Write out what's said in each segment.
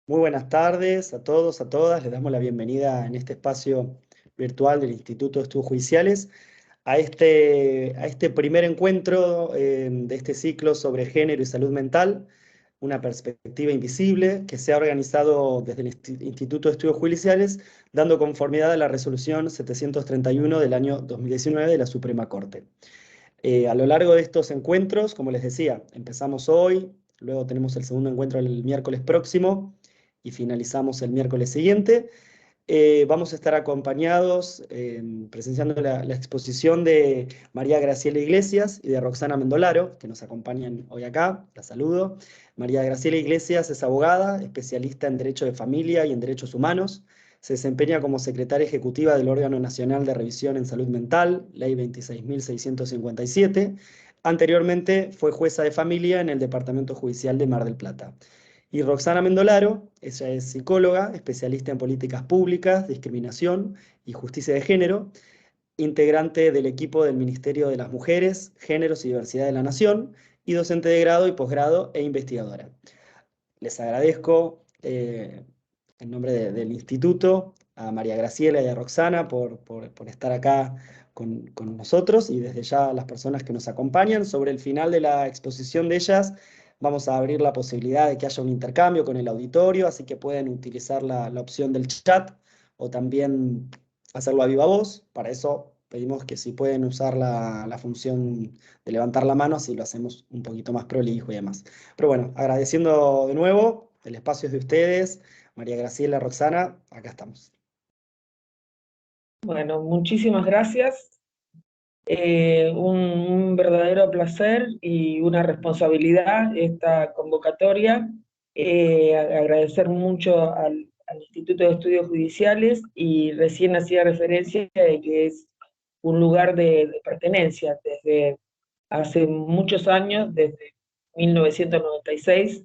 Muy buenas tardes a todos, a todas. Les damos la bienvenida en este espacio virtual del Instituto de Estudios Judiciales a este primer encuentro de este ciclo sobre género y salud mental, una perspectiva invisible que se ha organizado desde el Instituto de Estudios Judiciales, dando conformidad a la resolución 731 del año 2019 de la Suprema Corte. A lo largo de estos encuentros, como les decía, empezamos hoy, luego tenemos el segundo encuentro el miércoles próximo y finalizamos el miércoles siguiente. Vamos a estar acompañados, presenciando la exposición de María Graciela Iglesias y de Roxana Mendolaro, que nos acompañan hoy acá. La saludo. María Graciela Iglesias es abogada, especialista en Derecho de Familia y en Derechos Humanos. Se desempeña como secretaria ejecutiva del Órgano Nacional de Revisión en Salud Mental, Ley 26.657. Anteriormente fue jueza de familia en el Departamento Judicial de Mar del Plata. Y Roxana Mendolaro, ella es psicóloga, especialista en políticas públicas, discriminación y justicia de género, integrante del equipo del Ministerio de las Mujeres, Géneros y Diversidad de la Nación, y docente de grado y posgrado e investigadora. Les agradezco en nombre del instituto a María Graciela y a Roxana por estar acá con nosotros, y desde ya a las personas que nos acompañan. Sobre el final de la exposición de ellas vamos a abrir la posibilidad de que haya un intercambio con el auditorio, así que pueden utilizar la opción del chat o también hacerlo a viva voz. Para eso pedimos que si pueden usar la función de levantar la mano, así lo hacemos un poquito más prolijo y demás. Pero bueno, agradeciendo de nuevo, el espacio es de ustedes. María Graciela, Roxana, acá estamos. Bueno, muchísimas gracias. Un verdadero placer y una responsabilidad esta convocatoria. Agradecer mucho al Instituto de Estudios Judiciales, y recién hacía referencia de que es un lugar de pertenencia desde hace muchos años, desde 1996,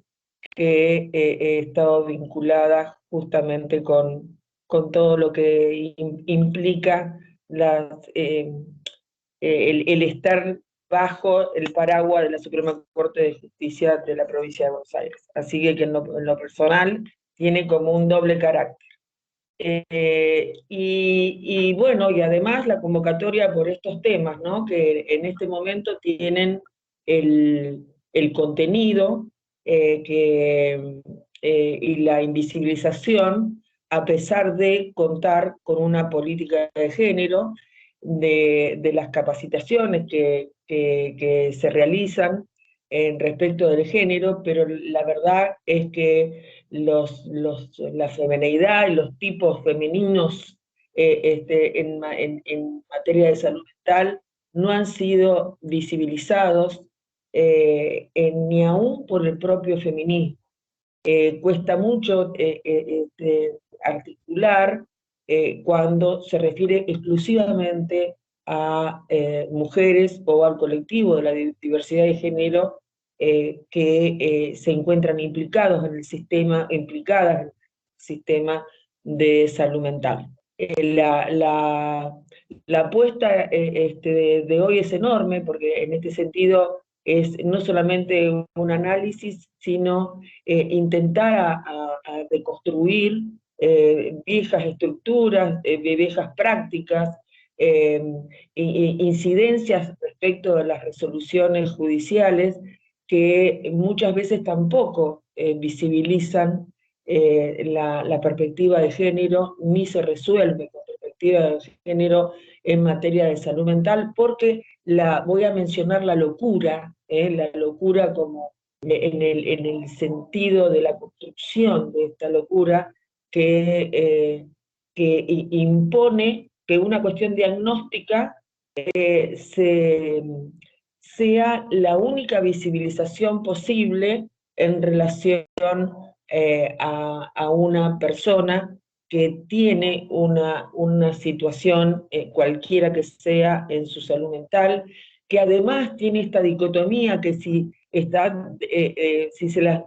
que he estado vinculada justamente con todo lo que implica las, el estar bajo el paraguas de la Suprema Corte de Justicia de la provincia de Buenos Aires. Así que en lo personal tiene como un doble carácter. Y bueno, y además la convocatoria por estos temas, ¿no? Que en este momento tienen el contenido, y la invisibilización, a pesar de contar con una política de género, de las capacitaciones que se realizan en respecto del género, pero la verdad es que la femineidad y los tipos femeninos, en materia de salud mental, no han sido visibilizados, ni aún por el propio feminismo. Cuesta mucho articular cuando se refiere exclusivamente a mujeres o al colectivo de la diversidad de género, que se encuentran implicadas en el sistema de salud mental. La apuesta de hoy es enorme, porque en este sentido es no solamente un análisis, sino intentar a reconstruir viejas estructuras, viejas prácticas, eh, incidencias respecto de las resoluciones judiciales, que muchas veces tampoco visibilizan la perspectiva de género, ni se resuelve con perspectiva de género en materia de salud mental, porque voy a mencionar la locura como en el sentido de la construcción de esta locura, que impone que una cuestión diagnóstica sea la única visibilización posible en relación a una persona que tiene una situación, cualquiera que sea, en su salud mental, que además tiene esta dicotomía que si se las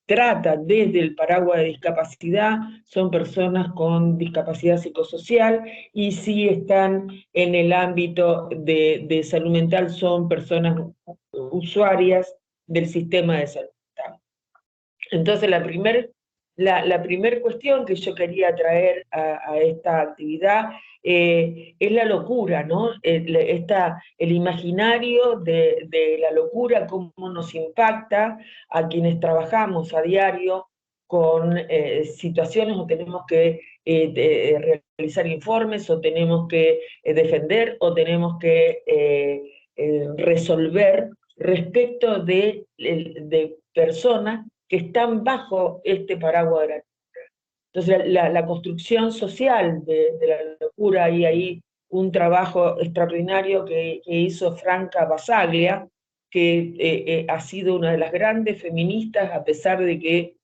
trata desde el paraguas de discapacidad, son personas con discapacidad psicosocial, y si están en el ámbito de salud mental, son personas usuarias del sistema de salud mental. Entonces, la primer cuestión que yo quería traer a esta actividad es la locura, ¿no? El imaginario de la locura, cómo nos impacta a quienes trabajamos a diario con situaciones o tenemos que realizar informes o tenemos que defender o tenemos que resolver respecto de personas que están bajo este paraguas de la locura. Entonces, la construcción social de la locura, y ahí un trabajo extraordinario que hizo Franca Basaglia, que ha sido una de las grandes feministas, a pesar de que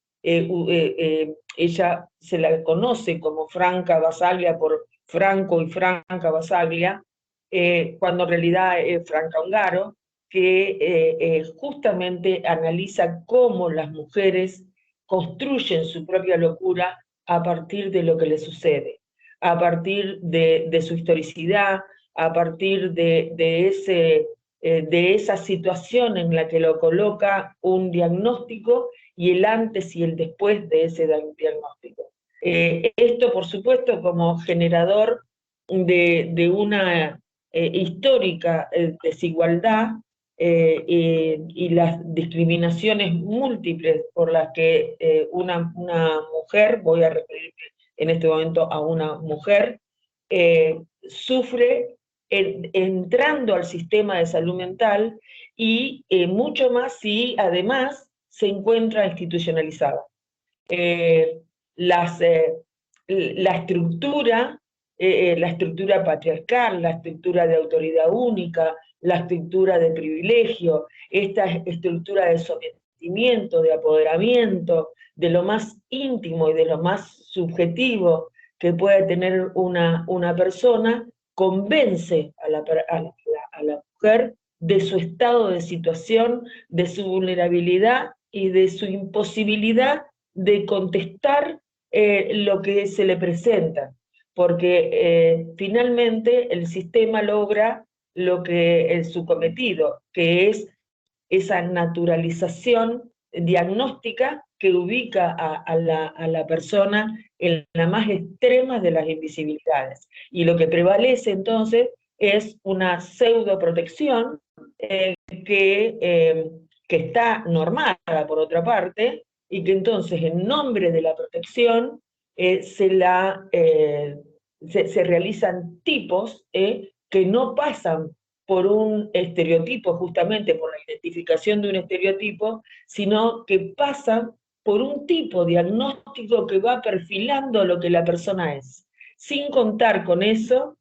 ella se la conoce como Franca Basaglia por Franco y Franca Basaglia, cuando en realidad es Franca Ungaro, que justamente analiza cómo las mujeres construyen su propia locura a partir de lo que les sucede, a partir de su historicidad, a partir de esa situación en la que lo coloca un diagnóstico y el antes y el después de ese diagnóstico. Esto, por supuesto, como generador de una histórica desigualdad y las discriminaciones múltiples por las que una mujer, voy a referirme en este momento a una mujer, sufre entrando al sistema de salud mental y mucho más si además se encuentra institucionalizada. Eh, las, la estructura patriarcal, la estructura de autoridad única, la estructura de privilegio, esta estructura de sometimiento, de apoderamiento, de lo más íntimo y de lo más subjetivo que puede tener una persona, convence a la mujer de su estado de situación, de su vulnerabilidad y de su imposibilidad de contestar lo que se le presenta, porque finalmente el sistema logra lo que es su cometido, que es esa naturalización diagnóstica que ubica a la persona en la más extrema de las invisibilidades. Y lo que prevalece entonces es una pseudoprotección que está normada por otra parte, y que entonces en nombre de la protección se realizan tipos que no pasan por un estereotipo, justamente por la identificación de un estereotipo, sino que pasan por un tipo diagnóstico que va perfilando lo que la persona es. Sin contar con eso,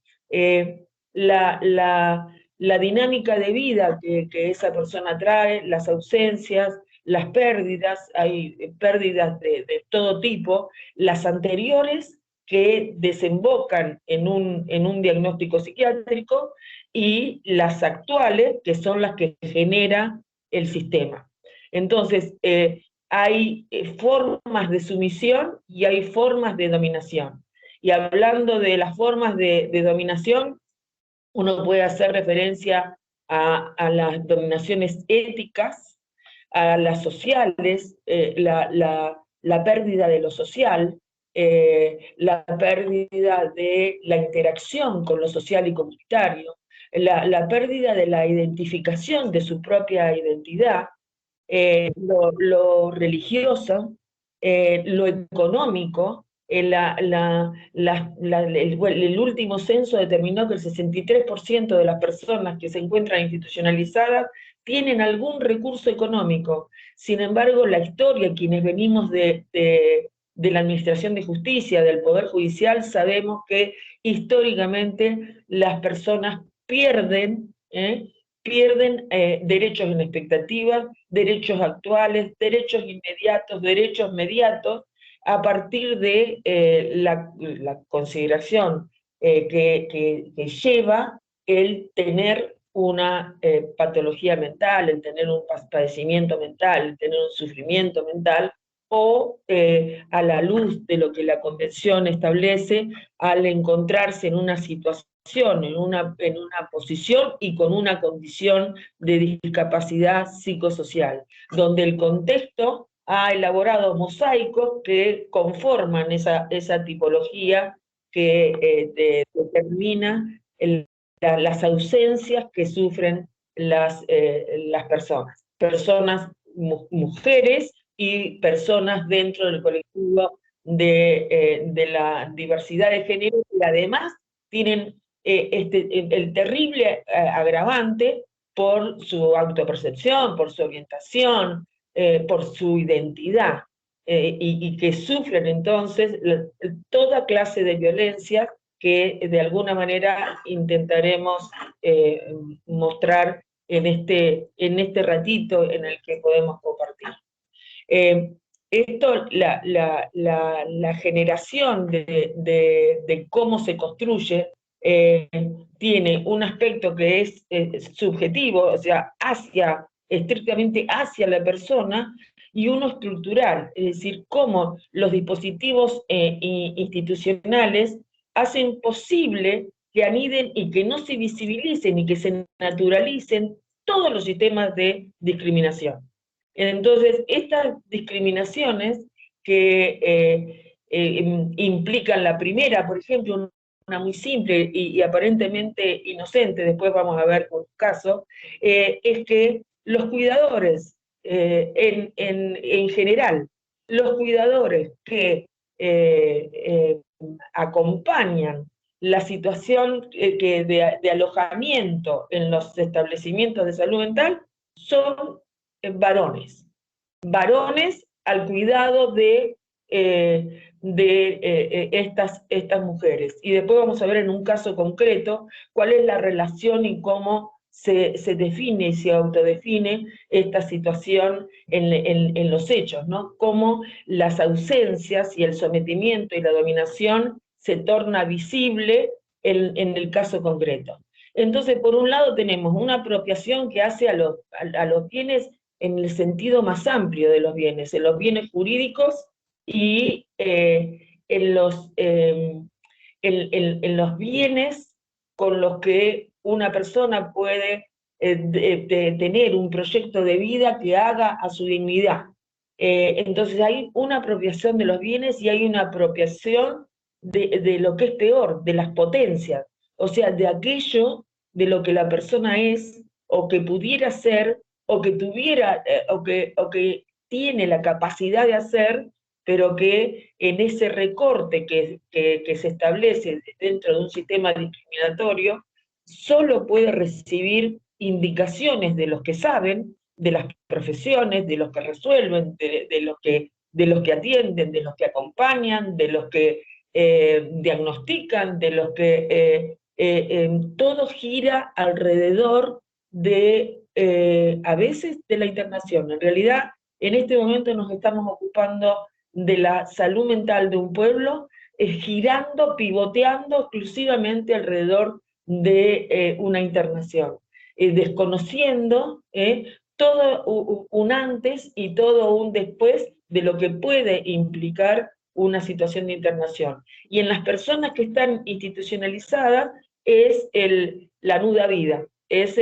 la dinámica de vida que esa persona trae, las ausencias, las pérdidas, hay pérdidas de todo tipo, las anteriores que desembocan en un diagnóstico psiquiátrico y las actuales, que son las que genera el sistema. Entonces, hay formas de sumisión y hay formas de dominación. Y hablando de las formas de dominación, uno puede hacer referencia a las dominaciones éticas, a las sociales, la pérdida de lo social, la pérdida de la interacción con lo social y comunitario, la pérdida de la identificación de su propia identidad, lo religioso, lo económico. El último censo determinó que el 63% de las personas que se encuentran institucionalizadas tienen algún recurso económico. Sin embargo, la historia, quienes venimos de la Administración de Justicia, del Poder Judicial, sabemos que históricamente las personas pierden derechos en expectativa, derechos actuales, derechos inmediatos, derechos mediatos, a partir de la consideración que lleva el tener una patología mental, el tener un padecimiento mental, el tener un sufrimiento mental, o a la luz de lo que la Convención establece, al encontrarse en una situación, en una posición y con una condición de discapacidad psicosocial, donde el contexto ha elaborado mosaicos que conforman esa tipología que determina las ausencias que sufren las personas mujeres y personas dentro del colectivo de la diversidad de género, y además tienen el terrible agravante por su autopercepción, por su orientación, por su identidad, y que sufren entonces toda clase de violencia que de alguna manera intentaremos mostrar en este ratito en el que podemos compartir. Esto, la generación de cómo se construye tiene un aspecto que es subjetivo, o sea, estrictamente hacia la persona, y uno estructural, es decir, cómo los dispositivos institucionales hacen posible que aniden y que no se visibilicen y que se naturalicen todos los sistemas de discriminación. Entonces, estas discriminaciones que implican la primera, por ejemplo, una muy simple y aparentemente inocente, después vamos a ver un caso, es que los cuidadores, en general, los cuidadores que acompañan la situación de alojamiento en los establecimientos de salud mental son varones al cuidado de estas mujeres. Y después vamos a ver en un caso concreto cuál es la relación y cómo se define y se autodefine esta situación en los hechos, ¿no? Cómo las ausencias y el sometimiento y la dominación se torna visible en el caso concreto. Entonces, por un lado tenemos una apropiación que hace a los bienes en el sentido más amplio de los bienes, en los bienes jurídicos y en los bienes con los que una persona puede tener un proyecto de vida que haga a su dignidad. Entonces hay una apropiación de los bienes y hay una apropiación de lo que es peor, de las potencias, o sea, de aquello de lo que la persona es o que pudiera ser o que tuviera o que tiene la capacidad de hacer, pero que en ese recorte que se establece dentro de un sistema discriminatorio, solo puede recibir indicaciones de los que saben, de las profesiones, de los que resuelven, de los que atienden, de los que acompañan, de los que diagnostican, de los que todo gira alrededor de, a veces, de la internación. En realidad, en este momento nos estamos ocupando de la salud mental de un pueblo, girando, pivoteando exclusivamente alrededor de una internación, desconociendo todo un antes y todo un después de lo que puede implicar una situación de internación. Y en las personas que están institucionalizadas es la nuda vida, es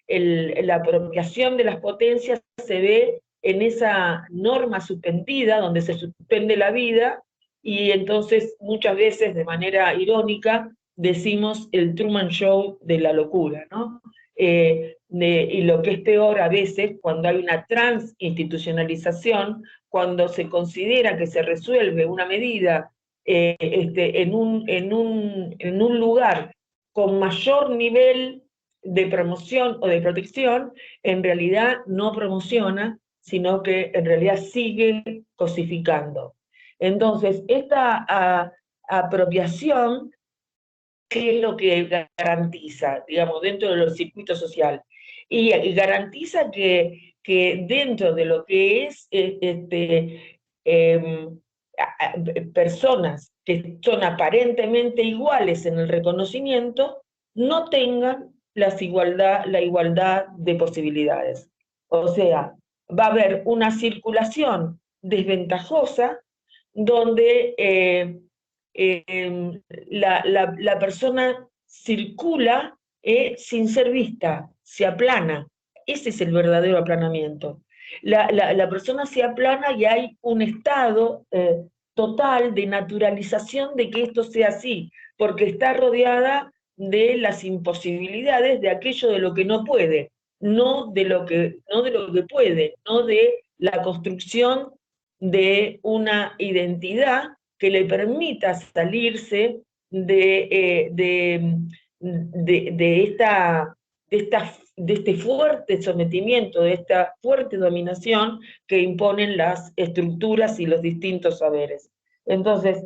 la apropiación de las potencias, se ve en esa norma suspendida, donde se suspende la vida, y entonces muchas veces de manera irónica decimos el Truman Show de la locura, ¿no? Y lo que es peor a veces, cuando hay una transinstitucionalización, cuando se considera que se resuelve una medida en un lugar con mayor nivel de promoción o de protección, en realidad no promociona, sino que en realidad sigue cosificando. Entonces, esta apropiación, ¿qué es lo que garantiza, digamos, dentro de los circuitos sociales? Y garantiza que dentro de lo que es personas que son aparentemente iguales en el reconocimiento, no tengan la igualdad de posibilidades. O sea, va a haber una circulación desventajosa donde la persona circula sin ser vista, se aplana. Ese es el verdadero aplanamiento. la persona se aplana y hay un estado total de naturalización de que esto sea así, porque está rodeada de las imposibilidades de aquello de lo que no puede, no de lo que puede, no de la construcción de una identidad que le permita salirse de este fuerte sometimiento, de esta fuerte dominación que imponen las estructuras y los distintos saberes. Entonces,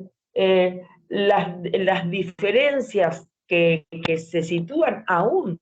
las diferencias que se sitúan aún en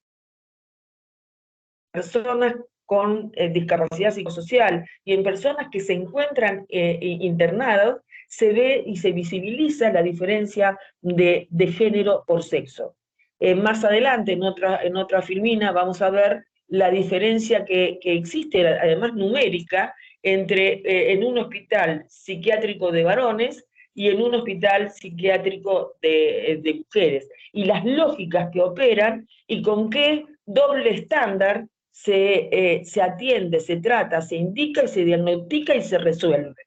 personas con discapacidad psicosocial y en personas que se encuentran internadas, se ve y se visibiliza la diferencia de género por sexo. Más adelante, en otra filmina, vamos a ver la diferencia que existe, además numérica, entre en un hospital psiquiátrico de varones y en un hospital psiquiátrico de mujeres, y las lógicas que operan y con qué doble estándar se atiende, se trata, se indica y se diagnostica y se resuelve.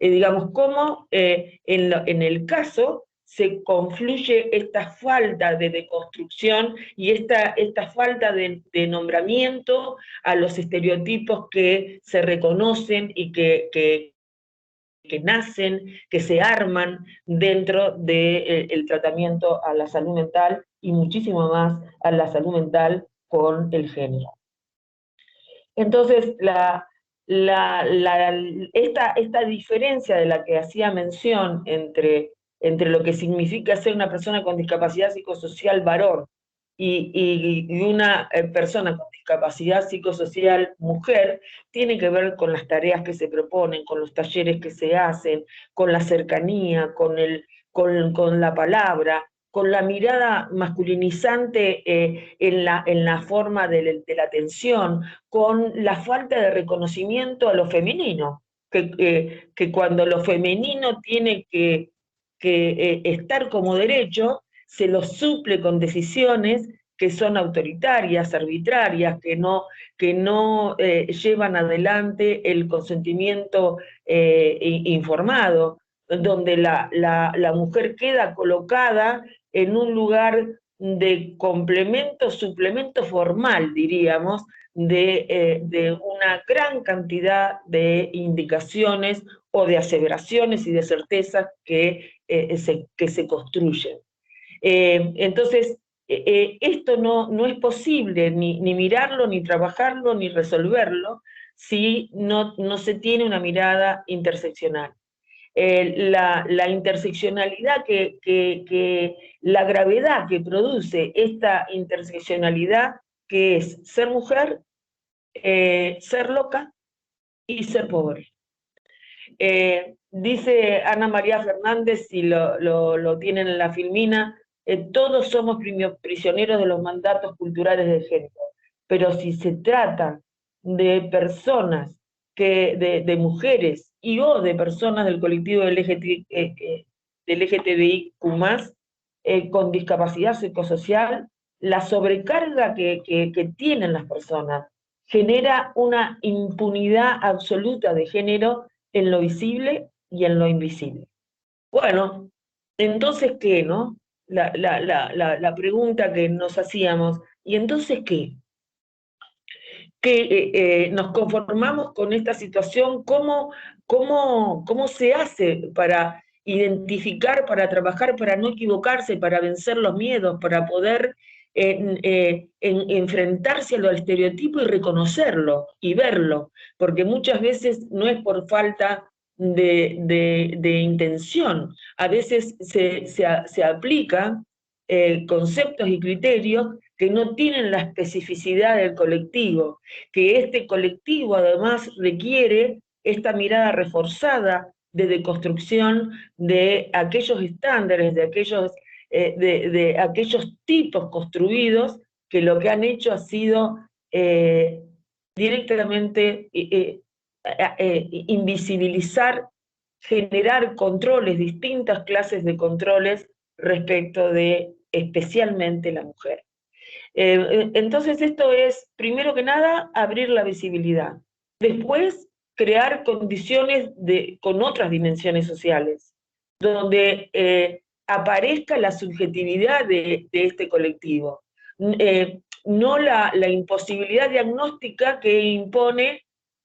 Digamos, cómo en el caso se confluye esta falta de deconstrucción y esta falta de nombramiento a los estereotipos que se reconocen y que nacen, que se arman dentro del tratamiento a la salud mental y muchísimo más a la salud mental con el género. Entonces, esta diferencia de la que hacía mención entre lo que significa ser una persona con discapacidad psicosocial varón y una persona con discapacidad psicosocial mujer, tiene que ver con las tareas que se proponen, con los talleres que se hacen, con la cercanía, con la palabra, con la mirada masculinizante en la forma de la atención, con la falta de reconocimiento a lo femenino, que cuando lo femenino tiene que estar como derecho, se lo suple con decisiones que son autoritarias, arbitrarias, que no llevan adelante el consentimiento informado, donde la mujer queda colocada en un lugar de complemento, suplemento formal, diríamos, de una gran cantidad de indicaciones o de aseveraciones y de certezas que se construyen. Entonces, esto no es posible ni mirarlo, ni trabajarlo, ni resolverlo si no se tiene una mirada interseccional. La interseccionalidad, la gravedad que produce esta interseccionalidad, que es ser mujer, ser loca y ser pobre. Dice Ana María Fernández, y lo tienen en la filmina, todos somos prisioneros de los mandatos culturales de género, pero si se trata de personas, de mujeres y o de personas del colectivo del LGTBIQ+, con discapacidad psicosocial, la sobrecarga que tienen las personas genera una impunidad absoluta de género en lo visible y en lo invisible. Bueno, entonces, ¿qué, no? La pregunta que nos hacíamos, ¿y entonces qué? Que nos conformamos con esta situación, ¿cómo se hace para identificar, para trabajar, para no equivocarse, para vencer los miedos, para poder enfrentarse a lo estereotipo y reconocerlo y verlo? Porque muchas veces no es por falta de intención, a veces se aplican conceptos y criterios que no tienen la especificidad del colectivo, que este colectivo además requiere esta mirada reforzada de deconstrucción de aquellos estándares, de aquellos tipos construidos que lo que han hecho ha sido directamente invisibilizar, generar controles, distintas clases de controles respecto de especialmente la mujer. Entonces esto es, primero que nada, abrir la visibilidad. Después, crear condiciones con otras dimensiones sociales, donde aparezca la subjetividad de este colectivo. No la imposibilidad diagnóstica que impone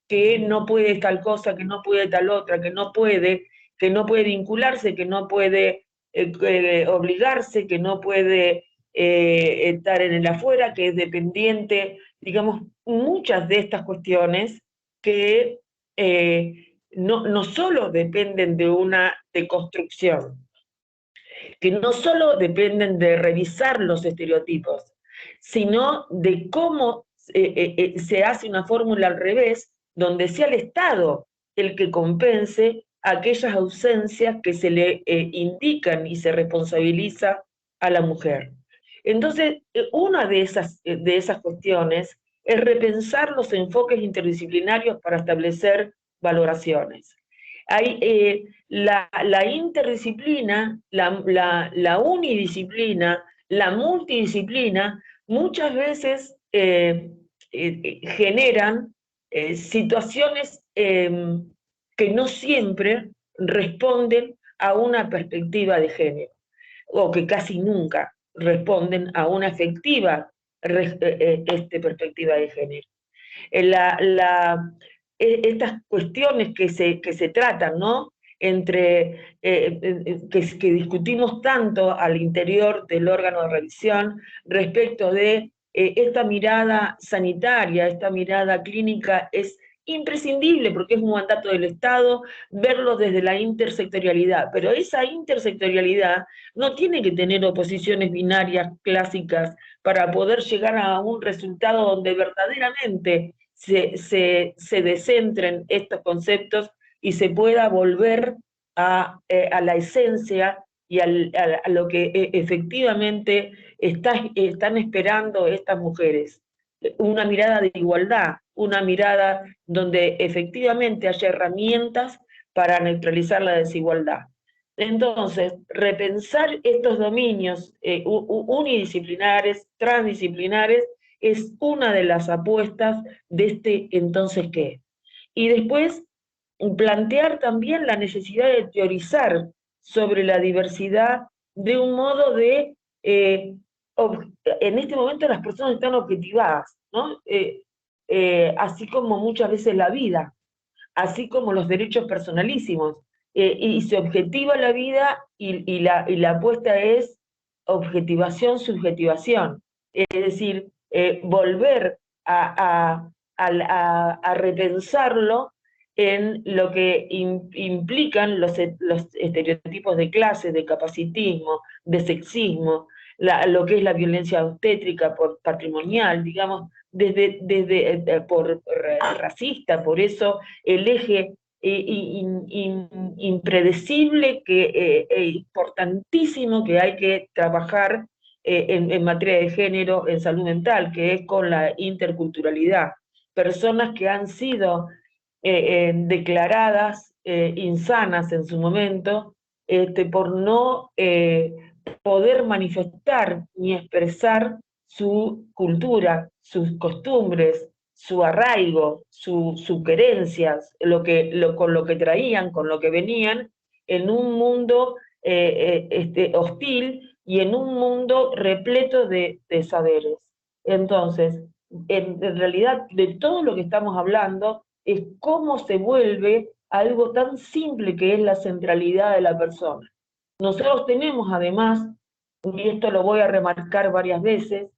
que no puede tal cosa, que no puede tal otra, que no puede vincularse, que no puede obligarse, que no puede estar en el afuera, que es dependiente, digamos, muchas de estas cuestiones que no solo dependen de una deconstrucción, que no solo dependen de revisar los estereotipos, sino de cómo se hace una fórmula al revés, donde sea el Estado el que compense aquellas ausencias que se le indican y se responsabiliza a la mujer. Entonces, una de esas cuestiones es repensar los enfoques interdisciplinarios para establecer valoraciones. Hay, la interdisciplina, la unidisciplina, la multidisciplina, muchas veces generan situaciones que no siempre responden a una perspectiva de género, o que casi nunca responden a una efectiva perspectiva de género. La, la, estas cuestiones que se tratan, ¿no? Que discutimos tanto al interior del órgano de revisión respecto de esta mirada sanitaria, esta mirada clínica es imprescindible porque es un mandato del Estado verlo desde la intersectorialidad, pero esa intersectorialidad no tiene que tener oposiciones binarias clásicas para poder llegar a un resultado donde verdaderamente se descentren estos conceptos y se pueda volver a la esencia y a lo que efectivamente están esperando estas mujeres. Una mirada de igualdad, una mirada donde efectivamente haya herramientas para neutralizar la desigualdad. Entonces, repensar estos dominios unidisciplinares, transdisciplinares, es una de las apuestas de este entonces qué. Y después, plantear también la necesidad de teorizar sobre la diversidad de un modo de, en este momento las personas están objetivadas, ¿no? Así como muchas veces la vida, así como los derechos personalísimos, y se objetiva la vida y la apuesta es objetivación, subjetivación, es decir, volver a repensarlo en lo que implican los estereotipos de clase, de capacitismo, de sexismo, lo que es la violencia obstétrica patrimonial, digamos, por racista, por eso el eje impredecible, importantísimo que hay que trabajar en materia de género en salud mental, que es con la interculturalidad. Personas que han sido declaradas insanas en su momento por no poder manifestar ni expresar su cultura, sus costumbres, su arraigo, sus querencias, con lo que traían, con lo que venían, en un mundo hostil y en un mundo repleto de saberes. Entonces, en realidad, de todo lo que estamos hablando es cómo se vuelve algo tan simple que es la centralidad de la persona. Nosotros tenemos además, y esto lo voy a remarcar varias veces,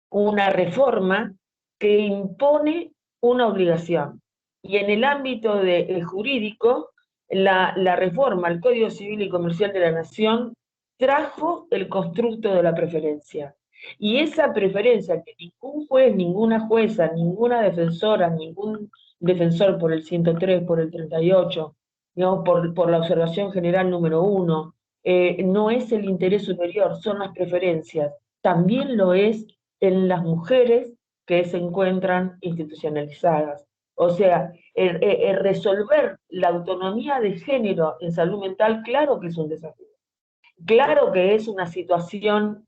una reforma que impone una obligación. Y en el ámbito jurídico, la reforma al Código Civil y Comercial de la Nación trajo el constructo de la preferencia. Y esa preferencia que ningún juez, ninguna jueza, ninguna defensora, ningún defensor por el 103, por el 38, digamos, por la observación general número 1, no es el interés superior, son las preferencias. También lo es en las mujeres que se encuentran institucionalizadas. O sea, resolver la autonomía de género en salud mental, claro que es un desafío. Claro que es una situación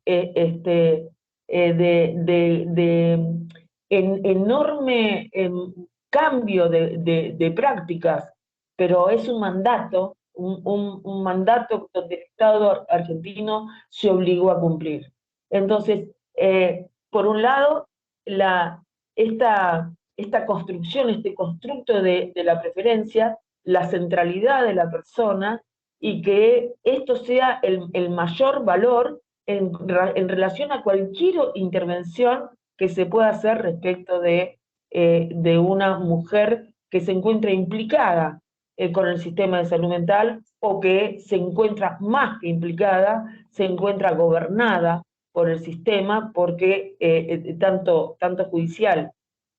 enorme cambio de prácticas, pero es un mandato, un mandato donde el Estado argentino se obligó a cumplir. Entonces, por un lado, esta construcción, este constructo de la preferencia, la centralidad de la persona, y que esto sea el mayor valor en relación a cualquier intervención que se pueda hacer respecto de una mujer que se encuentra implicada con el sistema de salud mental, o que se encuentra más que implicada, se encuentra gobernada por el sistema, porque tanto judicial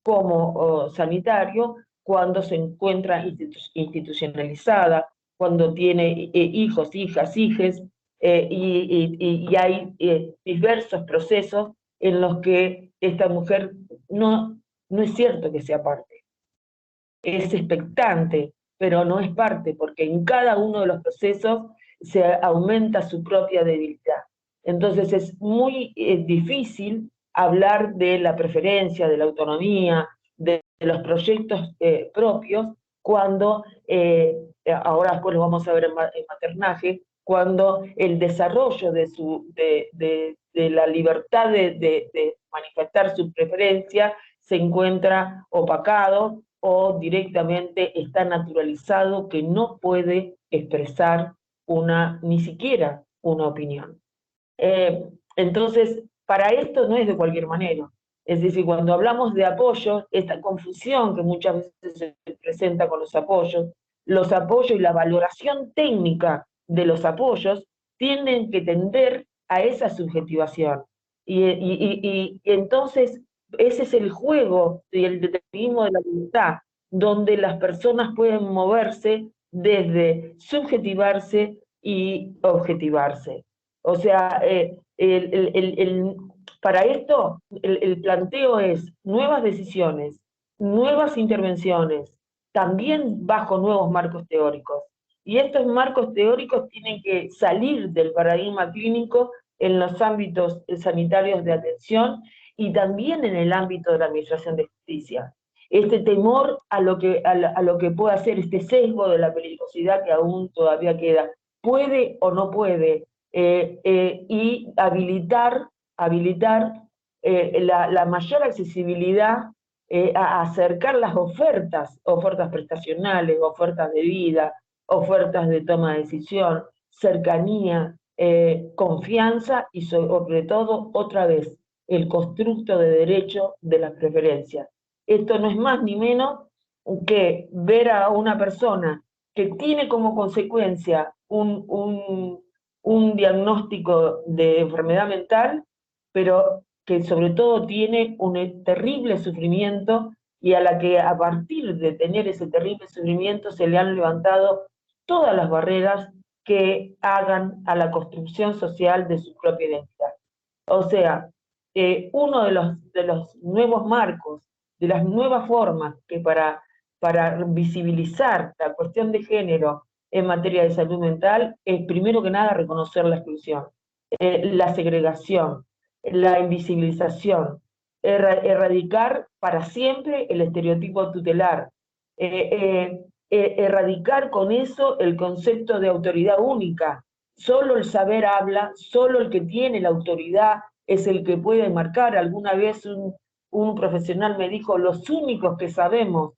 como sanitario, cuando se encuentra institucionalizada, cuando tiene hijos, hijas, hijes, y hay diversos procesos en los que esta mujer no es cierto que sea parte, es expectante, pero no es parte, porque en cada uno de los procesos se aumenta su propia debilidad. Entonces es muy difícil hablar de la preferencia, de la autonomía, de los proyectos propios, cuando, ahora después lo vamos a ver en maternaje, cuando el desarrollo de la libertad de manifestar su preferencia se encuentra opacado, o directamente está naturalizado que no puede expresar ni siquiera una opinión. Entonces, para esto no es de cualquier manera. Es decir, cuando hablamos de apoyo, esta confusión que muchas veces se presenta con los apoyos y la valoración técnica de los apoyos tienen que tender a esa subjetivación. Y entonces ese es el juego y el determinismo de la voluntad, donde las personas pueden moverse desde subjetivarse y objetivarse. O sea, para esto el planteo es nuevas decisiones, nuevas intervenciones, también bajo nuevos marcos teóricos. Y estos marcos teóricos tienen que salir del paradigma clínico en los ámbitos sanitarios de atención y también en el ámbito de la administración de justicia. Este temor a lo que pueda ser este sesgo de la peligrosidad que aún todavía queda, puede o no puede, y habilitar la mayor accesibilidad, a acercar las ofertas prestacionales, ofertas de vida, ofertas de toma de decisión, cercanía, confianza y sobre todo, otra vez, el constructo de derecho de las preferencias. Esto no es más ni menos que ver a una persona que tiene como consecuencia un diagnóstico de enfermedad mental, pero que sobre todo tiene un terrible sufrimiento, y a la que a partir de tener ese terrible sufrimiento se le han levantado todas las barreras que hagan a la construcción social de su propia identidad. O sea, uno de los nuevos marcos, de las nuevas formas que para visibilizar la cuestión de género en materia de salud mental es, primero que nada, reconocer la exclusión, la segregación, la invisibilización, erradicar para siempre el estereotipo tutelar, erradicar con eso el concepto de autoridad única. Solo el saber habla, solo el que tiene la autoridad es el que puede marcar. Alguna vez un profesional me dijo: los únicos que sabemos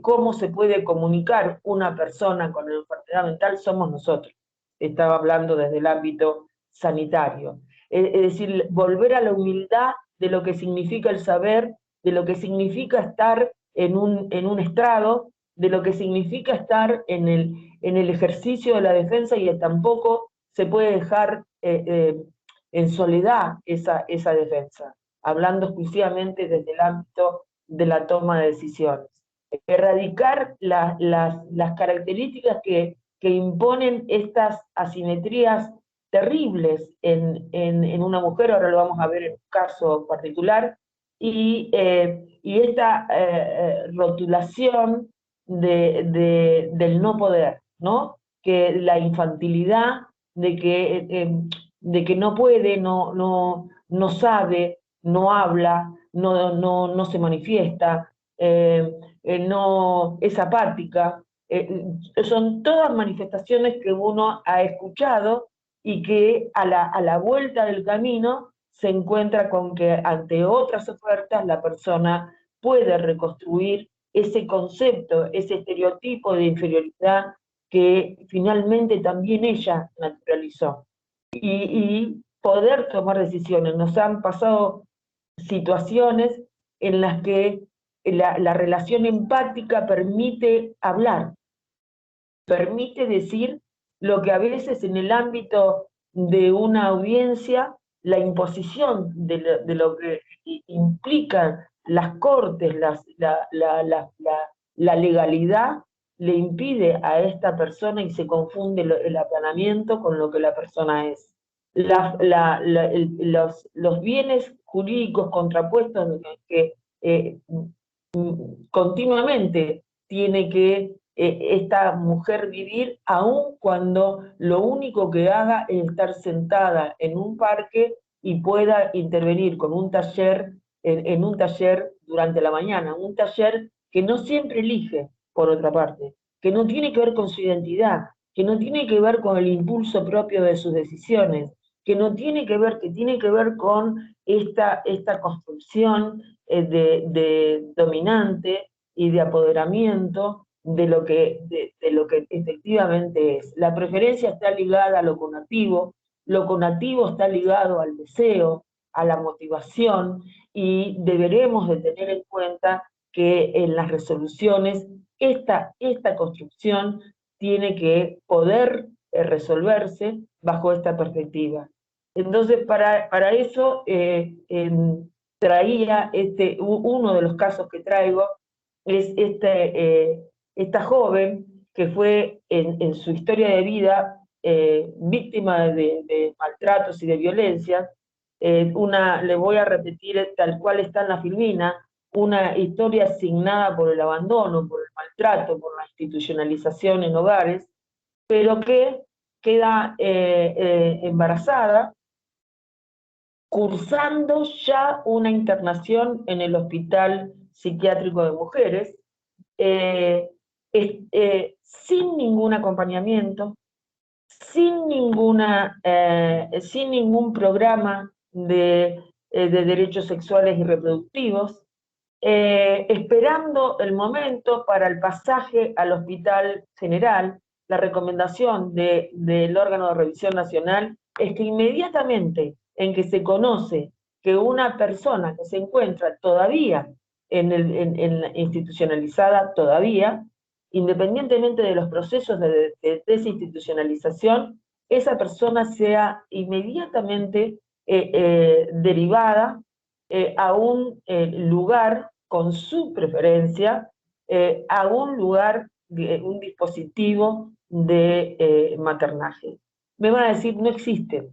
cómo se puede comunicar una persona con enfermedad mental somos nosotros. Estaba hablando desde el ámbito sanitario. Es decir, volver a la humildad de lo que significa el saber, de lo que significa estar en un estrado, de lo que significa estar en el ejercicio de la defensa, y tampoco se puede dejar en soledad esa defensa, hablando exclusivamente desde el ámbito de la toma de decisiones. Erradicar las características que imponen estas asimetrías terribles en una mujer, ahora lo vamos a ver en un caso particular, y esta rotulación del no poder, ¿no? Que la infantilidad, de que no puede, no sabe, no habla, no se manifiesta, no es apática. Son todas manifestaciones que uno ha escuchado y que a la vuelta del camino se encuentra con que ante otras ofertas la persona puede reconstruir ese concepto, ese estereotipo de inferioridad que finalmente también ella naturalizó. Y poder tomar decisiones. Nos han pasado situaciones en las que la relación empática permite hablar, permite decir lo que a veces en el ámbito de una audiencia, la imposición de lo que implican las cortes, la legalidad, le impide a esta persona y se confunde el aplanamiento con lo que la persona es. Los bienes jurídicos contrapuestos que continuamente tiene que esta mujer vivir, aun cuando lo único que haga es estar sentada en un parque y pueda intervenir con un taller, en un taller durante la mañana, un taller que no siempre elige, por otra parte, que no tiene que ver con su identidad, que no tiene que ver con el impulso propio de sus decisiones, que no tiene que ver, que tiene que ver con esta construcción de dominante y de apoderamiento de lo que efectivamente es. La preferencia está ligada a lo conativo está ligado al deseo, a la motivación, y deberemos de tener en cuenta que en las resoluciones esta construcción tiene que poder resolverse bajo esta perspectiva. Entonces, para eso traía uno de los casos que traigo, es esta joven que fue en su historia de vida víctima de maltratos y de violencia. Le voy a repetir tal cual está en la filmina, una historia asignada por el abandono, por el maltrato, por la institucionalización en hogares, pero que queda embarazada, cursando ya una internación en el Hospital Psiquiátrico de Mujeres, sin ningún acompañamiento, sin ningún programa de derechos sexuales y reproductivos, esperando el momento para el pasaje al Hospital General. La recomendación del órgano de revisión nacional es que inmediatamente en que se conoce que una persona que se encuentra todavía institucionalizada, todavía, independientemente de los procesos de desinstitucionalización, esa persona sea inmediatamente derivada a un lugar con su preferencia, a un lugar, un dispositivo de maternaje. Me van a decir, no existe.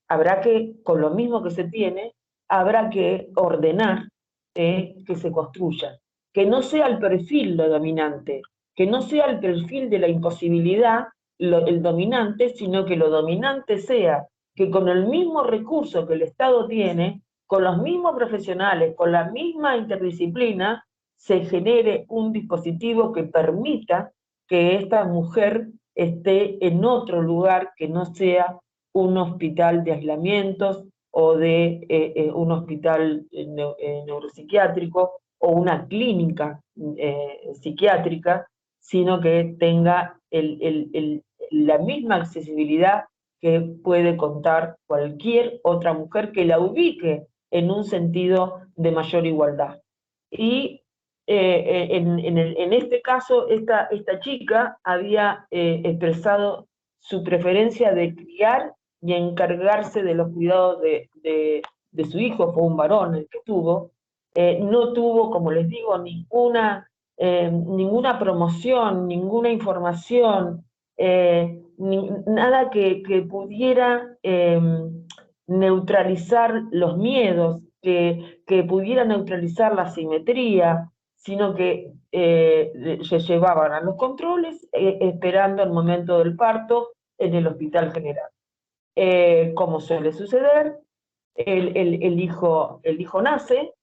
Habrá que, con lo mismo que se tiene, habrá que ordenar que se construya. Que no sea el perfil lo dominante, que no sea el perfil de la imposibilidad el dominante, sino que lo dominante sea que con el mismo recurso que el Estado tiene, con los mismos profesionales, con la misma interdisciplina, se genere un dispositivo que permita que esta mujer esté en otro lugar que no sea un hospital de aislamientos o de un hospital neuropsiquiátrico o una clínica psiquiátrica, sino que tenga la misma accesibilidad que puede contar cualquier otra mujer que la ubique en un sentido de mayor igualdad. Y en este caso, esta chica había expresado su preferencia de criar y encargarse de los cuidados de su hijo, fue un varón el que tuvo. No tuvo, como les digo, ninguna promoción, ninguna información, nada que pudiera neutralizar los miedos, que pudiera neutralizar la asimetría, sino que se llevaban a los controles esperando el momento del parto en el Hospital General. Como suele suceder, el hijo nace,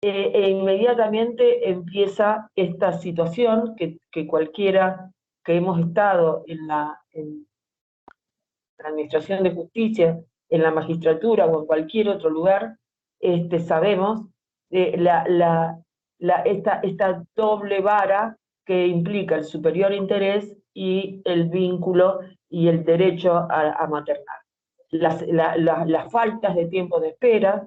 e inmediatamente empieza esta situación que cualquiera que hemos estado en la administración de justicia, en la magistratura o en cualquier otro lugar, sabemos esta doble vara que implica el superior interés y el vínculo y el derecho a maternar. Las faltas de tiempo de espera,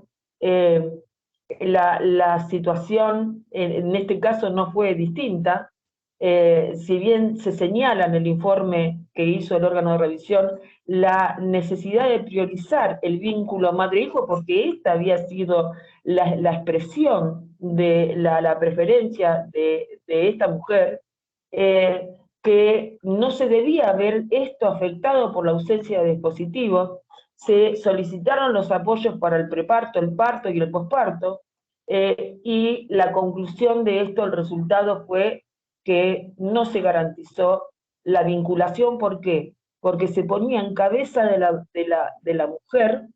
la situación en este caso no fue distinta, si bien se señala en el informe que hizo el órgano de revisión la necesidad de priorizar el vínculo madre-hijo, porque esta había sido la expresión de la preferencia de esta mujer, que no se debía ver esto afectado por la ausencia de dispositivos. Se solicitaron los apoyos para el preparto, el parto y el posparto, y la conclusión de esto, el resultado fue que no se garantizó la vinculación. ¿Por qué? Porque se ponía en cabeza de la mujer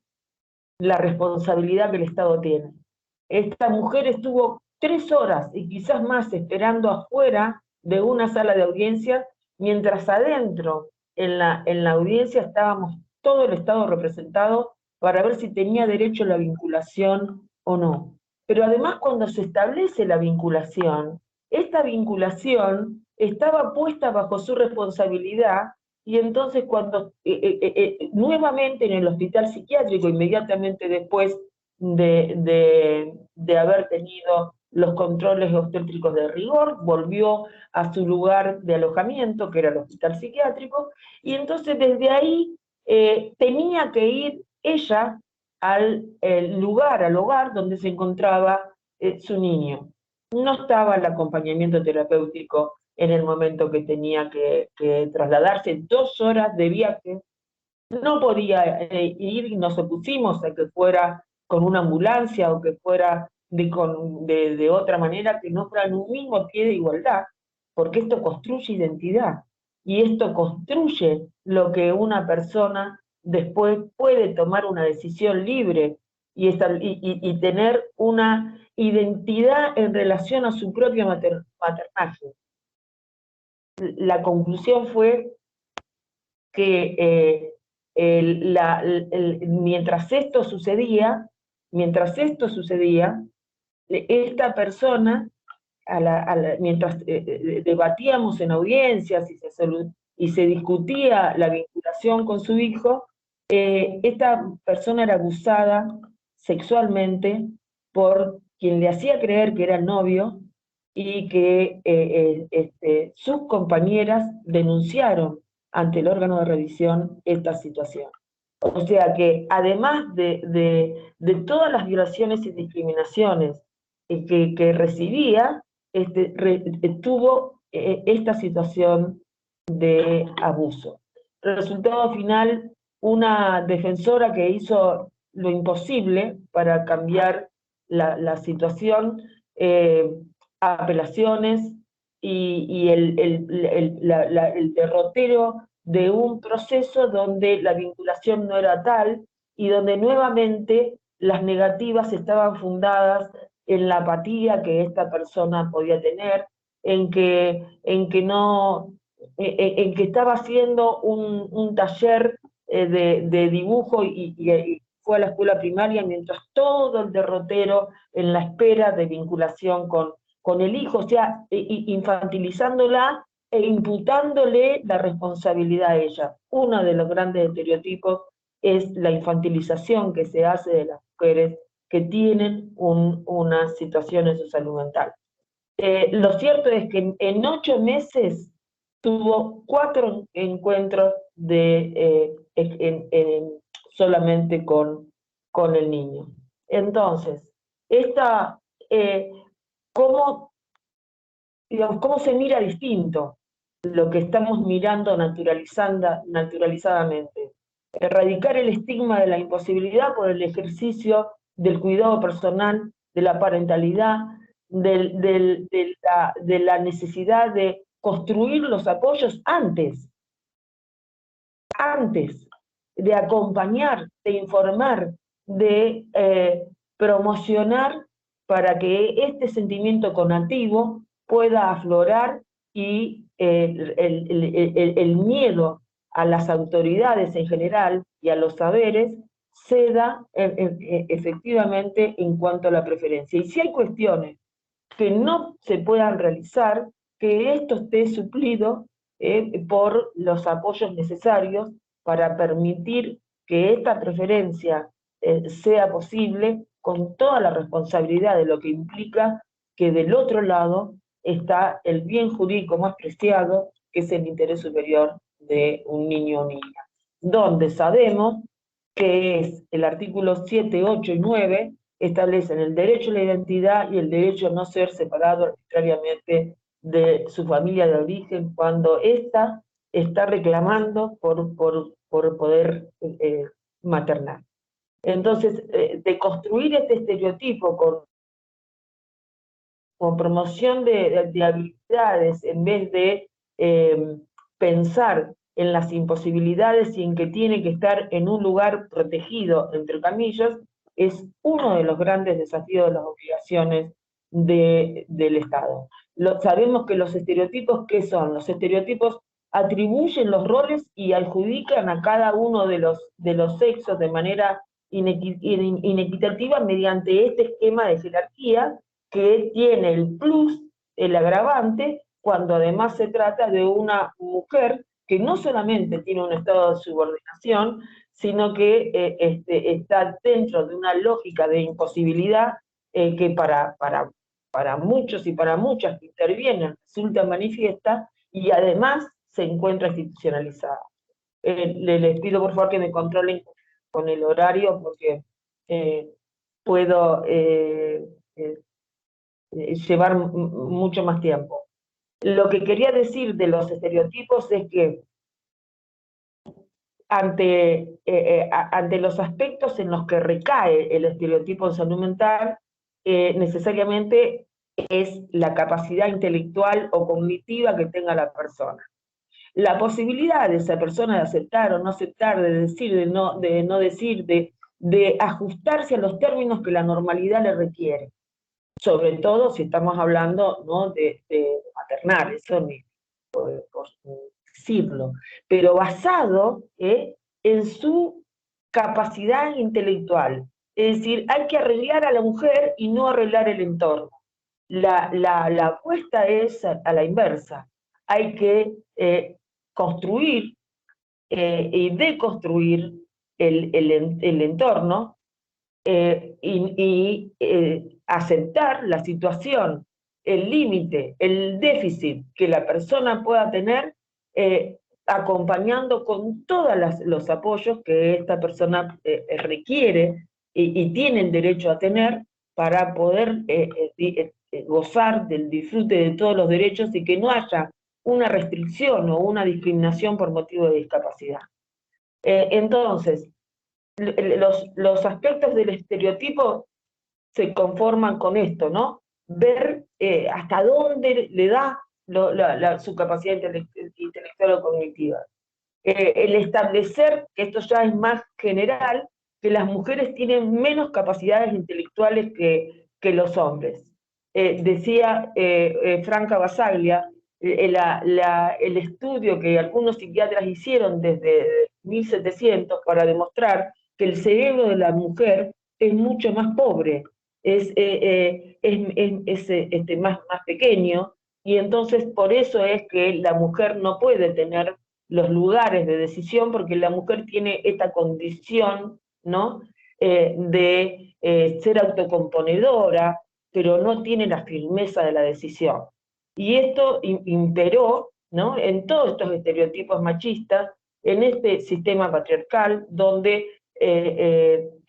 la responsabilidad que el Estado tiene. Esta mujer estuvo 3 horas y quizás más esperando afuera de una sala de audiencia, mientras adentro en la audiencia estábamos todo el Estado representado para ver si tenía derecho a la vinculación o no. Pero además, cuando se establece la vinculación, esta vinculación estaba puesta bajo su responsabilidad, y entonces cuando nuevamente en el hospital psiquiátrico, inmediatamente después de haber tenido los controles obstétricos de rigor, volvió a su lugar de alojamiento, que era el hospital psiquiátrico, y entonces desde ahí tenía que ir ella al lugar, al hogar donde se encontraba su niño. No estaba el acompañamiento terapéutico en el momento que tenía que trasladarse, 2 horas de viaje, no podía ir, y nos opusimos a que fuera con una ambulancia o que fuera de otra manera, que no fuera en un mismo pie de igualdad, porque esto construye identidad y esto construye lo que una persona después puede tomar una decisión libre y tener una identidad en relación a su propio maternaje. La conclusión fue que mientras esto sucedía, esta persona, mientras debatíamos en audiencias y se discutía la vinculación con su hijo, esta persona era abusada sexualmente por quien le hacía creer que era el novio, y que sus compañeras denunciaron ante el órgano de revisión esta situación. O sea que además de todas las violaciones y discriminaciones que recibía, tuvo esta situación de abuso. El resultado final, una defensora que hizo lo imposible para cambiar la situación, apelaciones y el derrotero de un proceso donde la vinculación no era tal y donde nuevamente las negativas estaban fundadas en la apatía que esta persona podía tener, en que estaba haciendo un taller de dibujo y fue a la escuela primaria, mientras todo el derrotero en la espera de vinculación con el hijo, o sea, infantilizándola e imputándole la responsabilidad a ella. Uno de los grandes estereotipos es la infantilización que se hace de las mujeres que tienen una situación en su salud mental. Lo cierto es que en 8 meses tuvo 4 encuentros solamente con el niño. Entonces, ¿cómo se mira distinto lo que estamos mirando naturalizadamente? Erradicar el estigma de la imposibilidad por el ejercicio del cuidado personal, de la parentalidad, de la necesidad de construir los apoyos antes, de acompañar, de informar, de promocionar para que este sentimiento conativo pueda aflorar y el miedo a las autoridades en general y a los saberes ceda efectivamente en cuanto a la preferencia. Y si hay cuestiones que no se puedan realizar, que esto esté suplido por los apoyos necesarios para permitir que esta preferencia sea posible con toda la responsabilidad de lo que implica que del otro lado está el bien jurídico más preciado, que es el interés superior de un niño o niña, donde sabemos que es el artículo 7, 8 y 9, establecen el derecho a la identidad y el derecho a no ser separado arbitrariamente de su familia de origen cuando ésta está reclamando por poder maternal. Entonces, de construir este estereotipo con promoción de habilidades en vez de pensar en las imposibilidades y en que tiene que estar en un lugar protegido, entre comillas, es uno de los grandes desafíos de las obligaciones del Estado. Sabemos que los estereotipos, ¿qué son? Los estereotipos atribuyen los roles y adjudican a cada uno de los sexos de manera inequitativa mediante este esquema de jerarquía que tiene el plus, el agravante, cuando además se trata de una mujer que no solamente tiene un estado de subordinación, sino que está dentro de una lógica de imposibilidad que para muchos y para muchas que intervienen resulta manifiesta y además se encuentra institucionalizada. Les pido por favor que me controlen con el horario porque puedo llevar mucho más tiempo. Lo que quería decir de los estereotipos es que ante los aspectos en los que recae el estereotipo en salud mental, necesariamente es la capacidad intelectual o cognitiva que tenga la persona. La posibilidad de esa persona de aceptar o no aceptar, de decir, de no decir, de ajustarse a los términos que la normalidad le requiere. Sobre todo si estamos hablando, ¿no?, de maternar, eso por decirlo, pero basado en su capacidad intelectual. Es decir, hay que arreglar a la mujer y no arreglar el entorno. La apuesta es a la inversa. Hay que construir y deconstruir el entorno y aceptar la situación, el límite, el déficit que la persona pueda tener, acompañando con todos los apoyos que esta persona requiere y tiene el derecho a tener para poder gozar del disfrute de todos los derechos y que no haya una restricción o una discriminación por motivo de discapacidad. Entonces, los aspectos del estereotipo se conforman con esto, ¿no? Ver hasta dónde le da su capacidad intelectual o cognitiva. El establecer, que esto ya es más general, que las mujeres tienen menos capacidades intelectuales que los hombres. Decía Franca Basaglia, el estudio que algunos psiquiatras hicieron desde 1700 para demostrar que el cerebro de la mujer es mucho más pobre, es más pequeño, y entonces por eso es que la mujer no puede tener los lugares de decisión, porque la mujer tiene esta condición, ¿no?, de ser autocomponedora, pero no tiene la firmeza de la decisión. Y esto imperó, ¿no?, en todos estos estereotipos machistas, en este sistema patriarcal, donde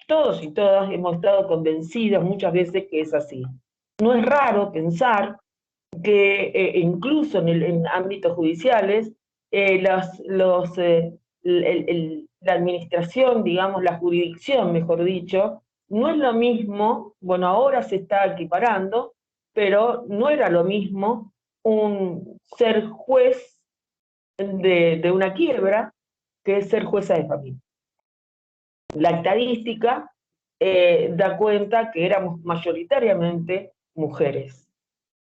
todos y todas hemos estado convencidos muchas veces que es así. No es raro pensar que incluso en ámbitos judiciales, la administración, digamos, la jurisdicción, mejor dicho, no es lo mismo, bueno, ahora se está equiparando, pero no era lo mismo ser juez de una quiebra que ser jueza de familia. La estadística da cuenta que éramos mayoritariamente mujeres.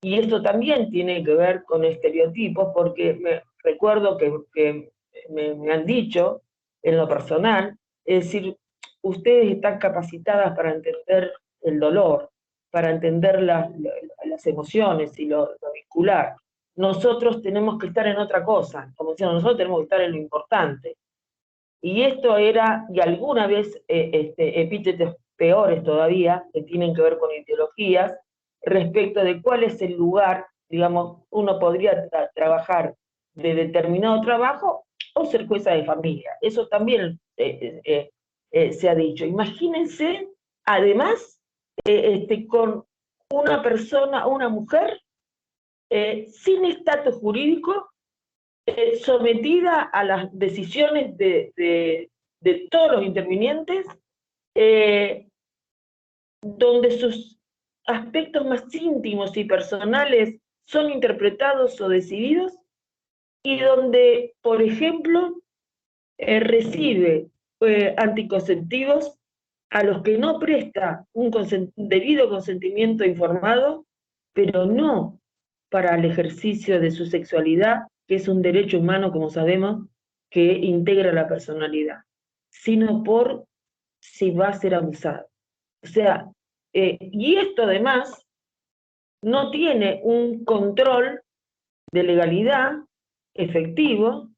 Y esto también tiene que ver con estereotipos, porque recuerdo que me han dicho, en lo personal, es decir, ustedes están capacitadas para entender el dolor, para entender las emociones y lo vincular. Nosotros tenemos que estar en otra cosa, como decían, nosotros tenemos que estar en lo importante. Y esto era, y alguna vez, epítetos peores todavía, que tienen que ver con ideologías, respecto de cuál es el lugar, digamos, uno podría trabajar de determinado trabajo o ser jueza de familia. Eso también se ha dicho. Imagínense, además, con una persona, una mujer, sin estatus jurídico, sometida a las decisiones de todos los intervinientes, donde sus aspectos más íntimos y personales son interpretados o decididos, y donde, por ejemplo, recibe anticonceptivos a los que no presta un debido consentimiento informado, pero no para el ejercicio de su sexualidad, que es un derecho humano, como sabemos, que integra la personalidad, sino por si va a ser abusado. O sea, y esto además no tiene un control de legalidad efectivo,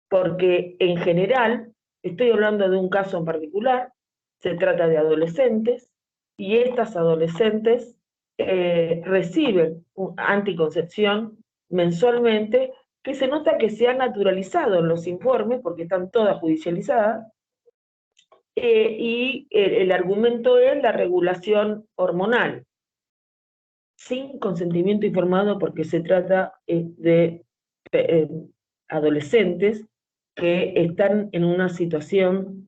porque en general, estoy hablando de un caso en particular, se trata de adolescentes, y estas adolescentes reciben anticoncepción mensualmente, que se nota que se ha naturalizado en los informes, porque están todas judicializadas, y el argumento es la regulación hormonal, sin consentimiento informado, porque se trata de adolescentes que están en una situación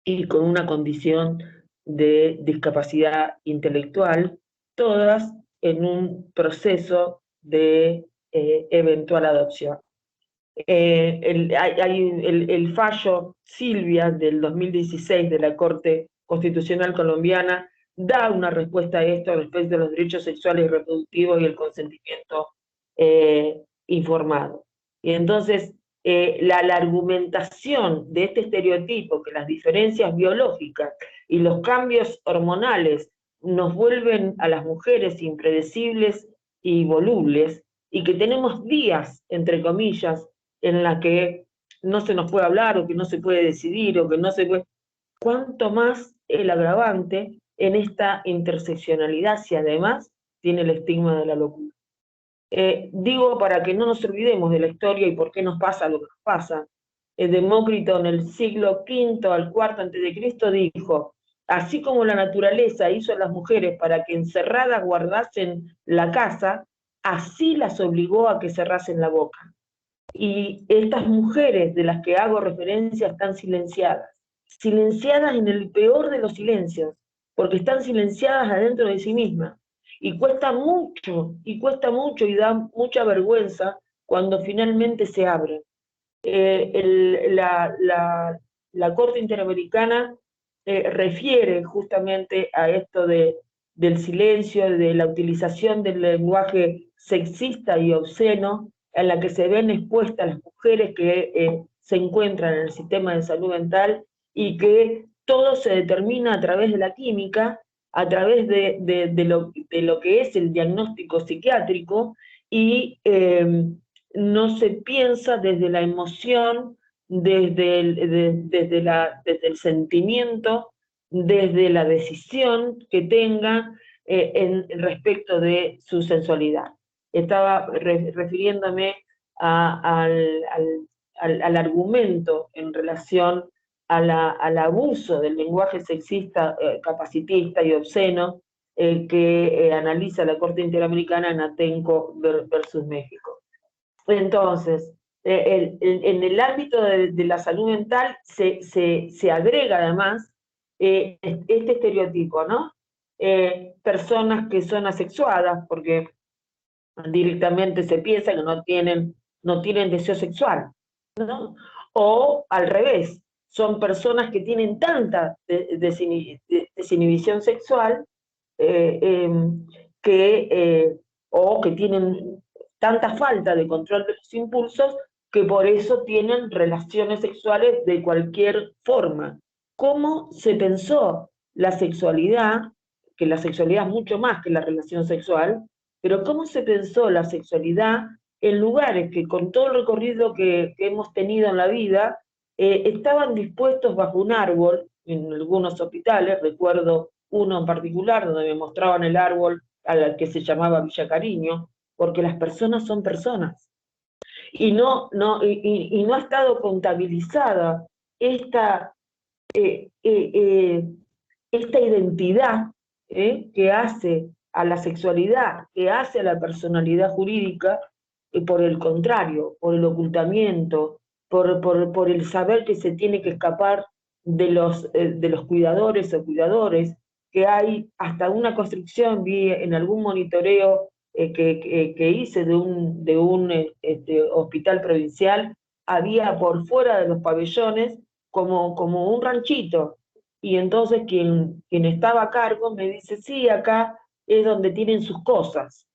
y con una condición de discapacidad intelectual, todas en un proceso de eventual adopción. El fallo Silvia del 2016 de la Corte Constitucional Colombiana da una respuesta a esto respecto de los derechos sexuales y reproductivos y el consentimiento informado. Y entonces, la argumentación de este estereotipo, que las diferencias biológicas y los cambios hormonales nos vuelven a las mujeres impredecibles y volubles, y que tenemos días, entre comillas, en la que no se nos puede hablar, o que no se puede decidir, o que no se puede... Cuanto más el agravante en esta interseccionalidad, si además tiene el estigma de la locura. Digo, para que no nos olvidemos de la historia y por qué nos pasa lo que nos pasa. Demócrito en el siglo V al IV a.C. dijo: así como la naturaleza hizo a las mujeres para que encerradas guardasen la casa, así las obligó a que cerrasen la boca. Y estas mujeres de las que hago referencia están silenciadas en el peor de los silencios, porque están silenciadas adentro de sí mismas. Y cuesta mucho y da mucha vergüenza cuando finalmente se abren. La Corte Interamericana refiere justamente a esto del silencio, de la utilización del lenguaje sexista y obsceno, en la que se ven expuestas las mujeres que se encuentran en el sistema de salud mental, y que todo se determina a través de la química, a través de lo que es el diagnóstico psiquiátrico, y no se piensa desde la emoción, desde el sentimiento, desde la decisión que tenga respecto de su sensualidad. Estaba refiriéndome al argumento en relación al abuso del lenguaje sexista, capacitista y obsceno que analiza la Corte Interamericana en Atenco versus México. Entonces, en el ámbito de la salud mental se agrega además este estereotipo, ¿no? Personas que son asexuadas, porque directamente se piensa que no tienen deseo sexual, ¿no? O al revés, son personas que tienen tanta desinhibición sexual, o que tienen tanta falta de control de los impulsos que por eso tienen relaciones sexuales de cualquier forma. ¿Cómo se pensó la sexualidad, que la sexualidad es mucho más que la relación sexual, pero cómo se pensó la sexualidad en lugares que con todo el recorrido que hemos tenido en la vida, estaban dispuestos bajo un árbol, en algunos hospitales, recuerdo uno en particular donde me mostraban el árbol al que se llamaba Villa Cariño, porque las personas son personas. Y no ha estado contabilizada esta, esta identidad que hace a la sexualidad, que hace a la personalidad jurídica, por el contrario, por el ocultamiento, por el saber que se tiene que escapar de los cuidadores o cuidadores, que hay hasta una construcción, vi en algún monitoreo que hice de un hospital provincial, había por fuera de los pabellones como un ranchito, y entonces quien estaba a cargo me dice, sí, acá es donde tienen sus cosas.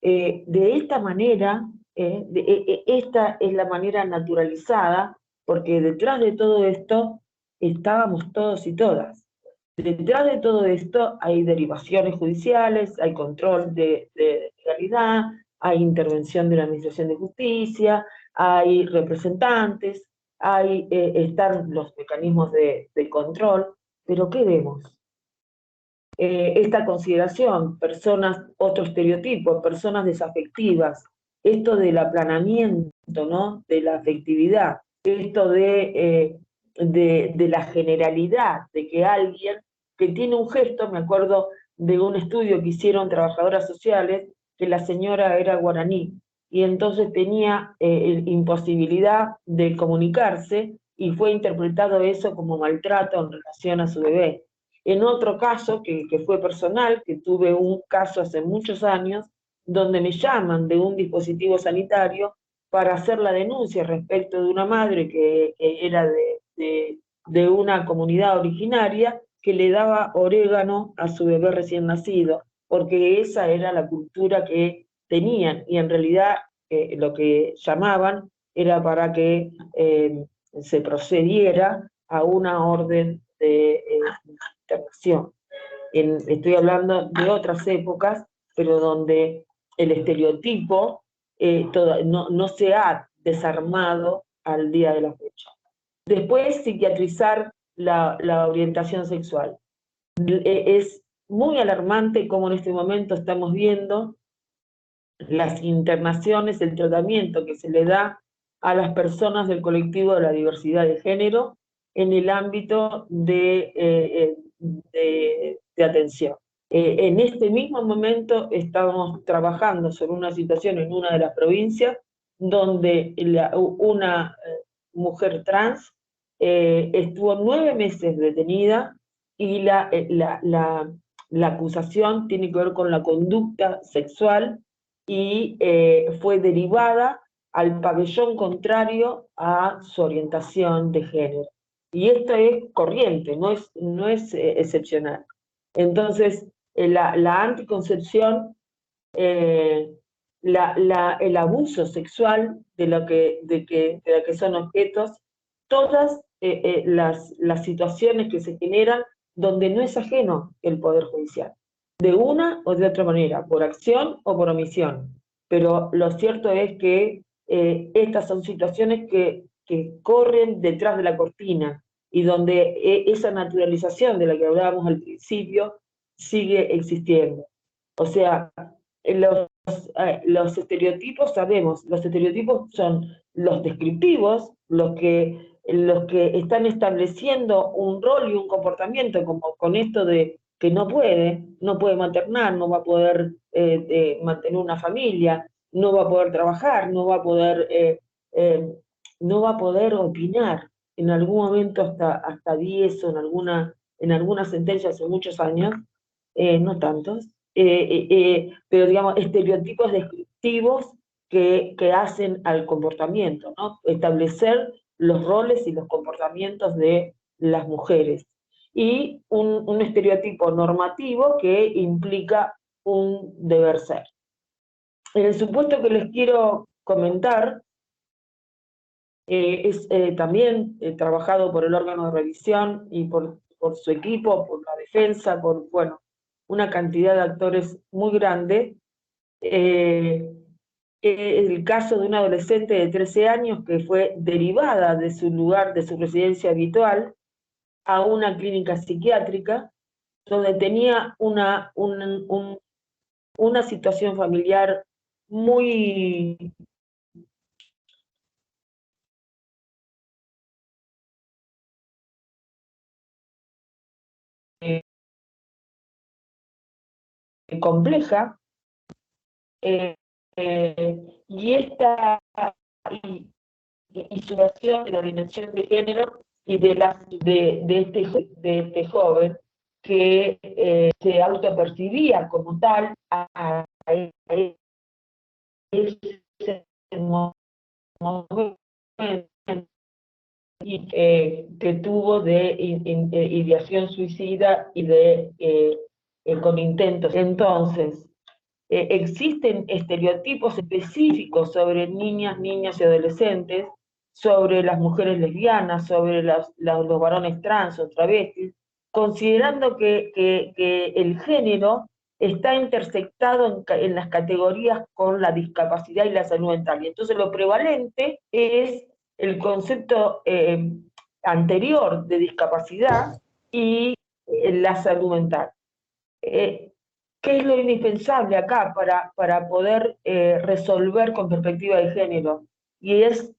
De esta manera, esta es la manera naturalizada, porque detrás de todo esto estábamos todos y todas. Detrás de todo esto hay derivaciones judiciales, hay control de legalidad, hay intervención de la Administración de Justicia, hay representantes, están los mecanismos de control, pero ¿qué vemos? Esta consideración, personas, otro estereotipo, personas desafectivas, esto del aplanamiento, ¿no?, de la afectividad, esto de la generalidad, de que alguien que tiene un gesto, me acuerdo de un estudio que hicieron trabajadoras sociales, que la señora era guaraní, y entonces tenía imposibilidad de comunicarse, y fue interpretado eso como maltrato en relación a su bebé. En otro caso, que fue personal, que tuve un caso hace muchos años, donde me llaman de un dispositivo sanitario para hacer la denuncia respecto de una madre que era de una comunidad originaria que le daba orégano a su bebé recién nacido, porque esa era la cultura que tenían, y en realidad lo que llamaban era para que se procediera a una orden de internación. Estoy hablando de otras épocas, pero donde el estereotipo no se ha desarmado al día de la fecha. Después, psiquiatrizar la orientación sexual. Es muy alarmante cómo en este momento estamos viendo las internaciones, el tratamiento que se le da a las personas del colectivo de la diversidad de género en el ámbito de atención. En este mismo momento estamos trabajando sobre una situación en una de las provincias donde una mujer trans estuvo 9 meses detenida, y la acusación tiene que ver con la conducta sexual, y fue derivada al pabellón contrario a su orientación de género. Y esto es corriente, no es excepcional. Entonces, la anticoncepción, el abuso sexual de la que son objetos, todas las situaciones que se generan donde no es ajeno el Poder Judicial, de una o de otra manera, por acción o por omisión. Pero lo cierto es que estas son situaciones que corren detrás de la cortina, y donde esa naturalización de la que hablábamos al principio sigue existiendo. O sea, los estereotipos, sabemos, los estereotipos son los descriptivos, los que están estableciendo un rol y un comportamiento, como con esto de que no puede maternar, no va a poder mantener una familia, no va a poder trabajar, no va a poder opinar. En algún momento hasta 10, o en alguna sentencia hace muchos años, no tantos, pero digamos, estereotipos descriptivos que hacen al comportamiento, ¿no? Establecer los roles y los comportamientos de las mujeres. y un estereotipo normativo que implica un deber ser. En el supuesto que les quiero comentar, es también trabajado por el órgano de revisión y por su equipo, por la defensa, por, bueno, una cantidad de actores muy grande. El caso de una adolescente de 13 años que fue derivada de su lugar, de su residencia habitual, a una clínica psiquiátrica, donde tenía una situación familiar muy compleja, eh, y esta y su noción de la dimensión de género y de este joven que se autopercibía como tal a ese momento que tuvo de ideación suicida y con intentos. Entonces, existen estereotipos específicos sobre niñas, niños y adolescentes, sobre las mujeres lesbianas, sobre los varones trans o travestis, considerando que el género está intersectado en las categorías con la discapacidad y la salud mental. Y entonces lo prevalente es el concepto anterior de discapacidad y la salud mental. ¿Qué es lo indispensable acá para poder resolver con perspectiva de género? Y es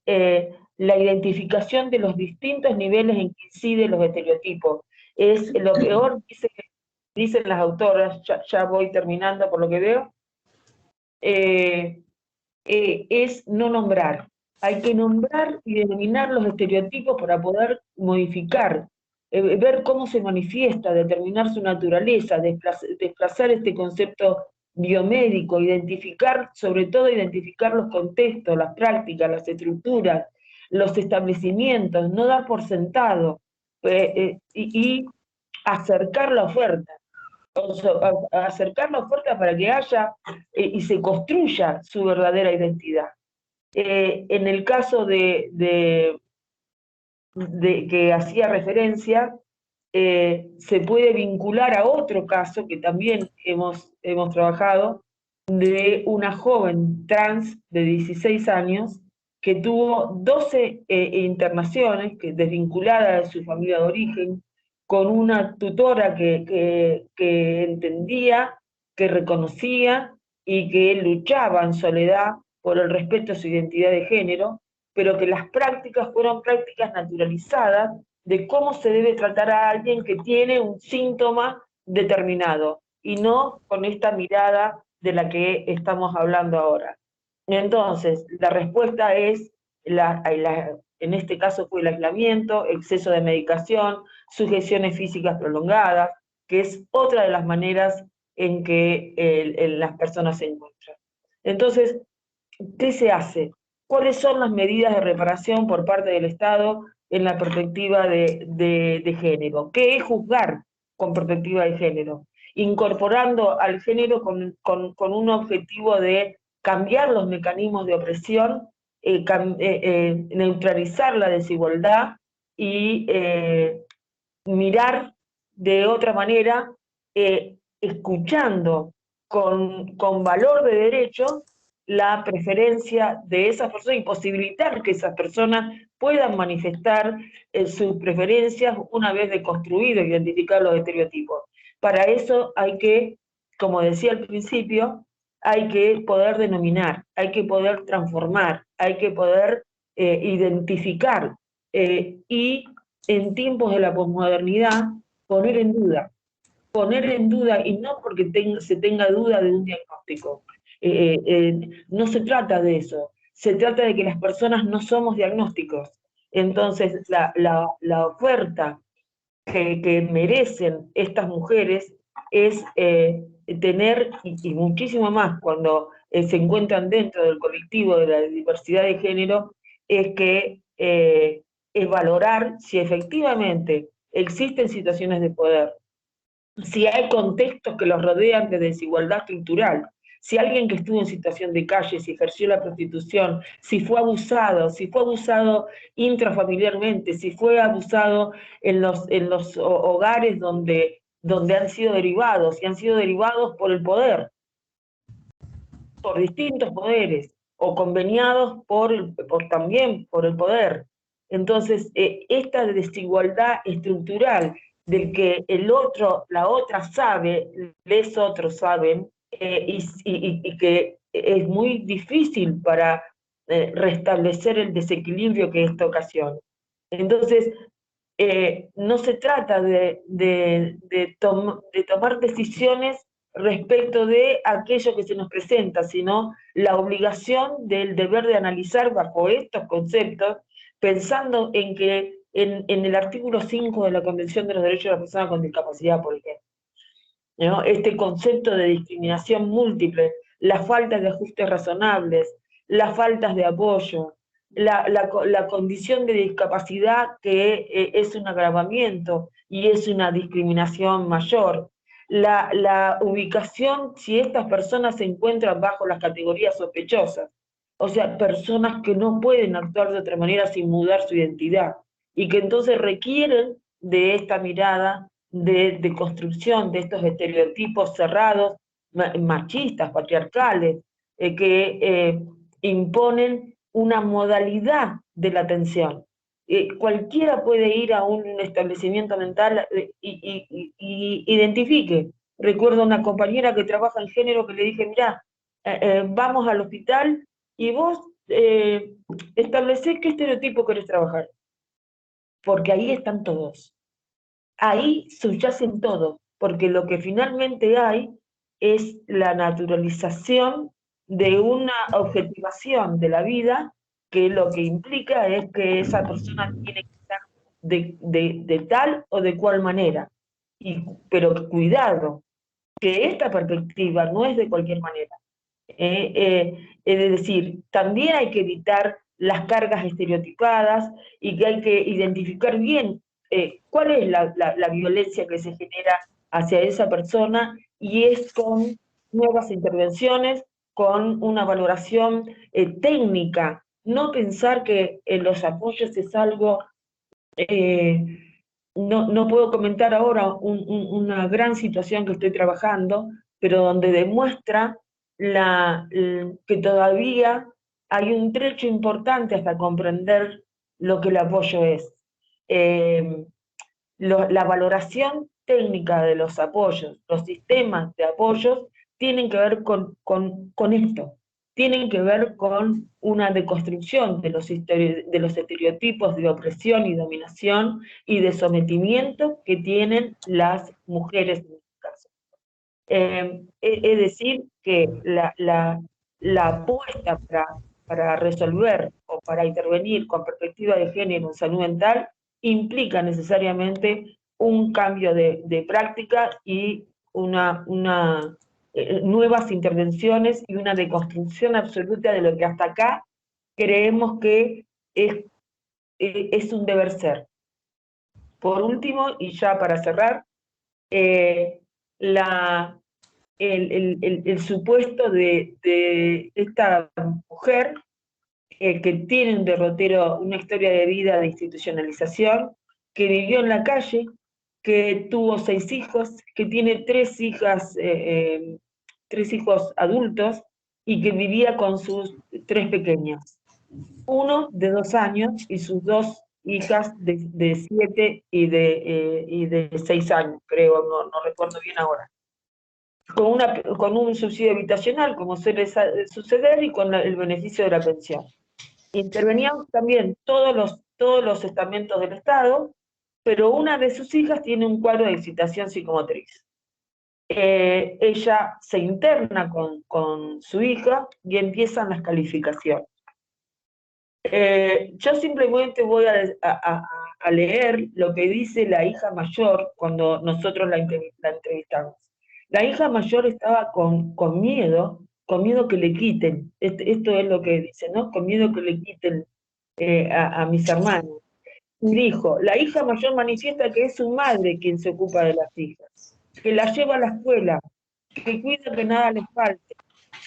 la identificación de los distintos niveles en que inciden los estereotipos. Es lo peor, dicen las autoras, ya voy terminando por lo que veo, es no nombrar. Hay que nombrar y denominar los estereotipos para poder modificar, ver cómo se manifiesta, determinar su naturaleza, desplazar este concepto biomédico, identificar, sobre todo identificar los contextos, las prácticas, las estructuras, los establecimientos, no dar por sentado, y acercar la oferta. Acercar la oferta para que haya y se construya su verdadera identidad. En el caso de que hacía referencia, se puede vincular a otro caso que también hemos trabajado, de una joven trans de 16 años que tuvo 12 internaciones, que desvinculada de su familia de origen, con una tutora que entendía, que reconocía y que luchaba en soledad por el respeto a su identidad de género, pero que las prácticas fueron prácticas naturalizadas de cómo se debe tratar a alguien que tiene un síntoma determinado, y no con esta mirada de la que estamos hablando ahora. Entonces, la respuesta es, en este caso fue el aislamiento, exceso de medicación, sujeciones físicas prolongadas, que es otra de las maneras en que las personas se encuentran. Entonces, ¿qué se hace? ¿Cuáles son las medidas de reparación por parte del Estado en la perspectiva de género? ¿Qué es juzgar con perspectiva de género? Incorporando al género con un objetivo de cambiar los mecanismos de opresión, neutralizar la desigualdad y mirar de otra manera, escuchando con valor de derecho la preferencia de esas personas y posibilitar que esas personas puedan manifestar sus preferencias una vez deconstruido e identificar los estereotipos. Para eso hay que, como decía al principio, hay que poder denominar, hay que poder transformar, hay que poder identificar y en tiempos de la posmodernidad poner en duda, y no porque se tenga duda de un diagnóstico. No se trata de eso, se trata de que las personas no somos diagnósticos. Entonces, la oferta que merecen estas mujeres es tener, y muchísimo más cuando se encuentran dentro del colectivo de la diversidad de género, es que es valorar si efectivamente existen situaciones de poder, si hay contextos que los rodean de desigualdad estructural, si alguien que estuvo en situación de calle, si ejerció la prostitución, si fue abusado intrafamiliarmente, si fue abusado en los hogares donde han sido derivados, y han sido derivados por el poder, por distintos poderes, o conveniados también por el poder. Entonces, esta desigualdad estructural del que el otro, la otra sabe, les otros saben, y que es muy difícil para restablecer el desequilibrio que esto ocasiona. Entonces, no se trata de tomar decisiones respecto de aquello que se nos presenta, sino la obligación del deber de analizar bajo estos conceptos, pensando en que en el artículo 5 de la Convención de los Derechos de las Personas con Discapacidad, por ejemplo, ¿no? Este concepto de discriminación múltiple, las faltas de ajustes razonables, las faltas de apoyo, la condición de discapacidad que es un agravamiento y es una discriminación mayor, la ubicación si estas personas se encuentran bajo las categorías sospechosas, o sea, personas que no pueden actuar de otra manera sin mudar su identidad y que entonces requieren de esta mirada de construcción de estos estereotipos cerrados, machistas, patriarcales, que imponen una modalidad de la atención. Cualquiera puede ir a un establecimiento mental y identifique. Recuerdo una compañera que trabaja en género que le dije, mirá, vamos al hospital y vos establecés qué estereotipo querés trabajar, porque ahí están todos. Ahí subyacen todos, porque lo que finalmente hay es la naturalización de una objetivación de la vida, que lo que implica es que esa persona tiene que estar de tal o de cual manera. Pero cuidado, que esta perspectiva no es de cualquier manera. Es decir, también hay que evitar las cargas estereotipadas y que hay que identificar bien cuál es la violencia que se genera hacia esa persona, y es con nuevas intervenciones, con una valoración técnica. No pensar que los apoyos es algo, eh, no puedo comentar ahora una gran situación que estoy trabajando, pero donde demuestra que todavía hay un trecho importante hasta comprender lo que el apoyo es. Eh, la valoración técnica de los apoyos, los sistemas de apoyos, tienen que ver con esto, tienen que ver con una deconstrucción de los estereotipos de opresión y dominación y de sometimiento que tienen las mujeres en este caso. Es decir, que la apuesta para resolver o para intervenir con perspectiva de género en salud mental implica necesariamente un cambio de práctica y nuevas intervenciones y una deconstrucción absoluta de lo que hasta acá creemos que es un deber ser. Por último, y ya para cerrar, la, el supuesto de esta mujer que tiene un derrotero, una historia de vida de institucionalización, que vivió en la calle, que tuvo 6 hijos, que tiene 3 hijas, 3 hijos adultos, y que vivía con sus 3 pequeños. Uno de 2 años y sus 2 hijas de 7 y de 6 años, creo, no recuerdo bien ahora. Con un subsidio habitacional, como suele suceder, y con el beneficio de la pensión. Intervenían también todos los estamentos del Estado, pero una de sus hijas tiene un cuadro de excitación psicomotriz. Ella se interna con su hija y empiezan las calificaciones. Yo simplemente voy a leer lo que dice la hija mayor cuando nosotros la entrevistamos. La hija mayor estaba con miedo que le quiten, esto es lo que dice, ¿no? Con miedo que le quiten a mis hermanos. dijo, la hija mayor manifiesta que es su madre quien se ocupa de las hijas, que la lleva a la escuela, que cuida que nada les falte,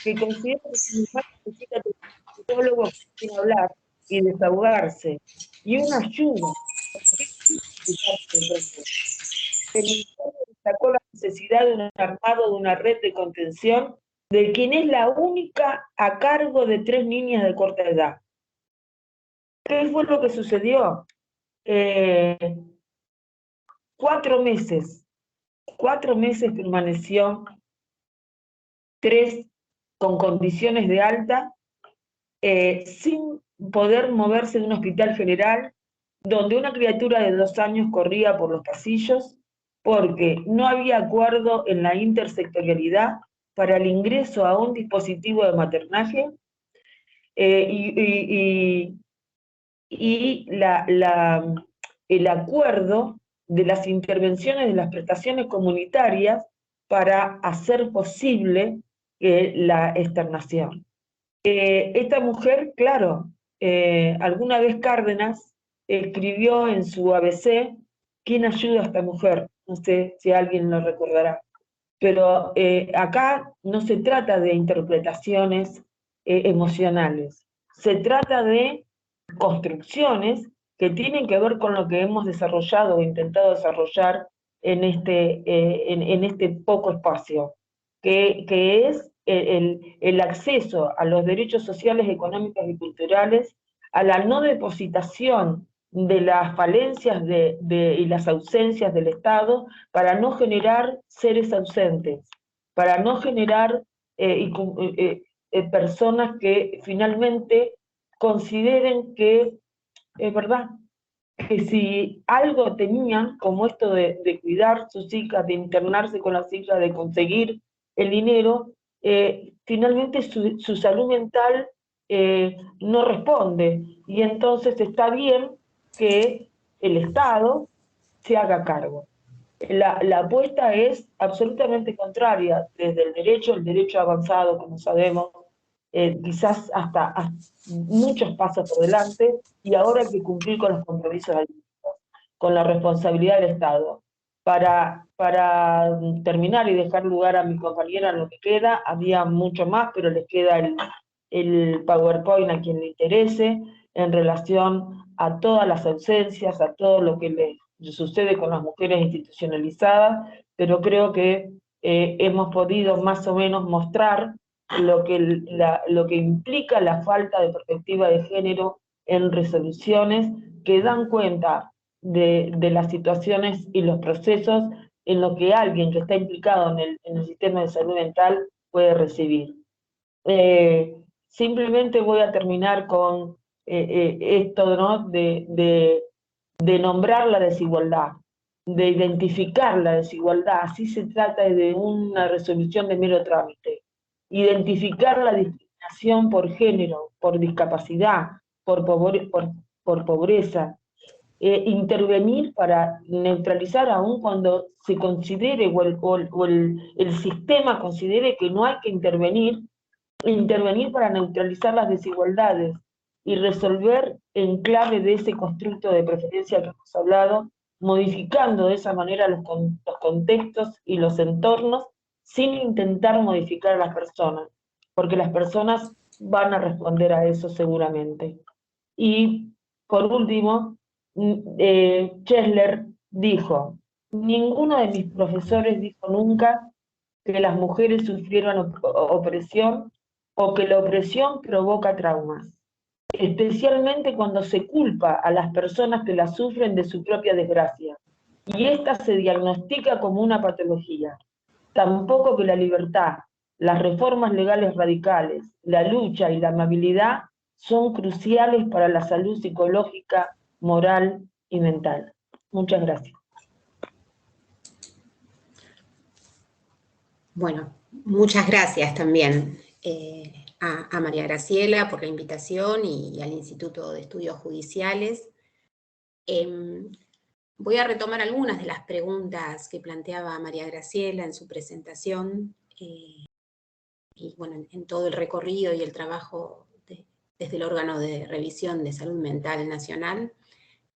que considera que su mamá necesita de un psicólogo sin hablar y desahogarse, y una ayuda. El informe destacó la necesidad de un armado de una red de contención de quien es la única a cargo de 3 niñas de corta edad. ¿Qué fue lo que sucedió? 4 meses. 4 meses permaneció 3 con condiciones de alta, sin poder moverse de un hospital general, donde una criatura de 2 años corría por los pasillos, porque no había acuerdo en la intersectorialidad para el ingreso a un dispositivo de maternaje, y el acuerdo de las intervenciones de las prestaciones comunitarias para hacer posible la externación. Esta mujer, claro, alguna vez Cárdenas escribió en su ABC, ¿quién ayuda a esta mujer? No sé si alguien lo recordará. Pero acá no se trata de interpretaciones emocionales, se trata de construcciones que tienen que ver con lo que hemos desarrollado o intentado desarrollar en este poco espacio, que es el acceso a los derechos sociales, económicos y culturales, a la no depositación de las falencias y las ausencias del Estado para no generar seres ausentes, para no generar personas que finalmente consideren que es verdad, que si algo tenían, como esto de cuidar sus hijas, de internarse con las hijas, de conseguir el dinero, finalmente su salud mental no responde. Y entonces está bien que el Estado se haga cargo. La apuesta es absolutamente contraria, desde el derecho avanzado, como sabemos, quizás hasta muchos pasos por delante, y ahora hay que cumplir con los compromisos con la responsabilidad del Estado. Para terminar y dejar lugar a mi compañera en lo que queda, había mucho más, pero les queda el PowerPoint a quien le interese, en relación a todas las ausencias, a todo lo que le sucede con las mujeres institucionalizadas, pero creo que hemos podido más o menos mostrar lo que implica la falta de perspectiva de género en resoluciones que dan cuenta de las situaciones y los procesos en lo que alguien que está implicado en el sistema de salud mental puede recibir. Simplemente voy a terminar con esto, ¿no? de nombrar la desigualdad, de identificar la desigualdad. Así se trata de una resolución de mero trámite. Identificar la discriminación por género, por discapacidad, por pobreza, intervenir para neutralizar, aún cuando se considere o el sistema considere que no hay que intervenir para neutralizar las desigualdades y resolver en clave de ese constructo de preferencia que hemos hablado, modificando de esa manera los contextos y los entornos sin intentar modificar a las personas, porque las personas van a responder a eso seguramente. Y por último, Chesler dijo, ninguno de mis profesores dijo nunca que las mujeres sufrieron opresión o que la opresión provoca traumas, especialmente cuando se culpa a las personas que la sufren de su propia desgracia, y ésta se diagnostica como una patología. Tampoco que la libertad, las reformas legales radicales, la lucha y la amabilidad son cruciales para la salud psicológica, moral y mental. Muchas gracias. Bueno, muchas gracias también a María Graciela por la invitación y al Instituto de Estudios Judiciales. Voy a retomar algunas de las preguntas que planteaba María Graciela en su presentación, y bueno, en todo el recorrido y el trabajo desde el órgano de revisión de salud mental nacional.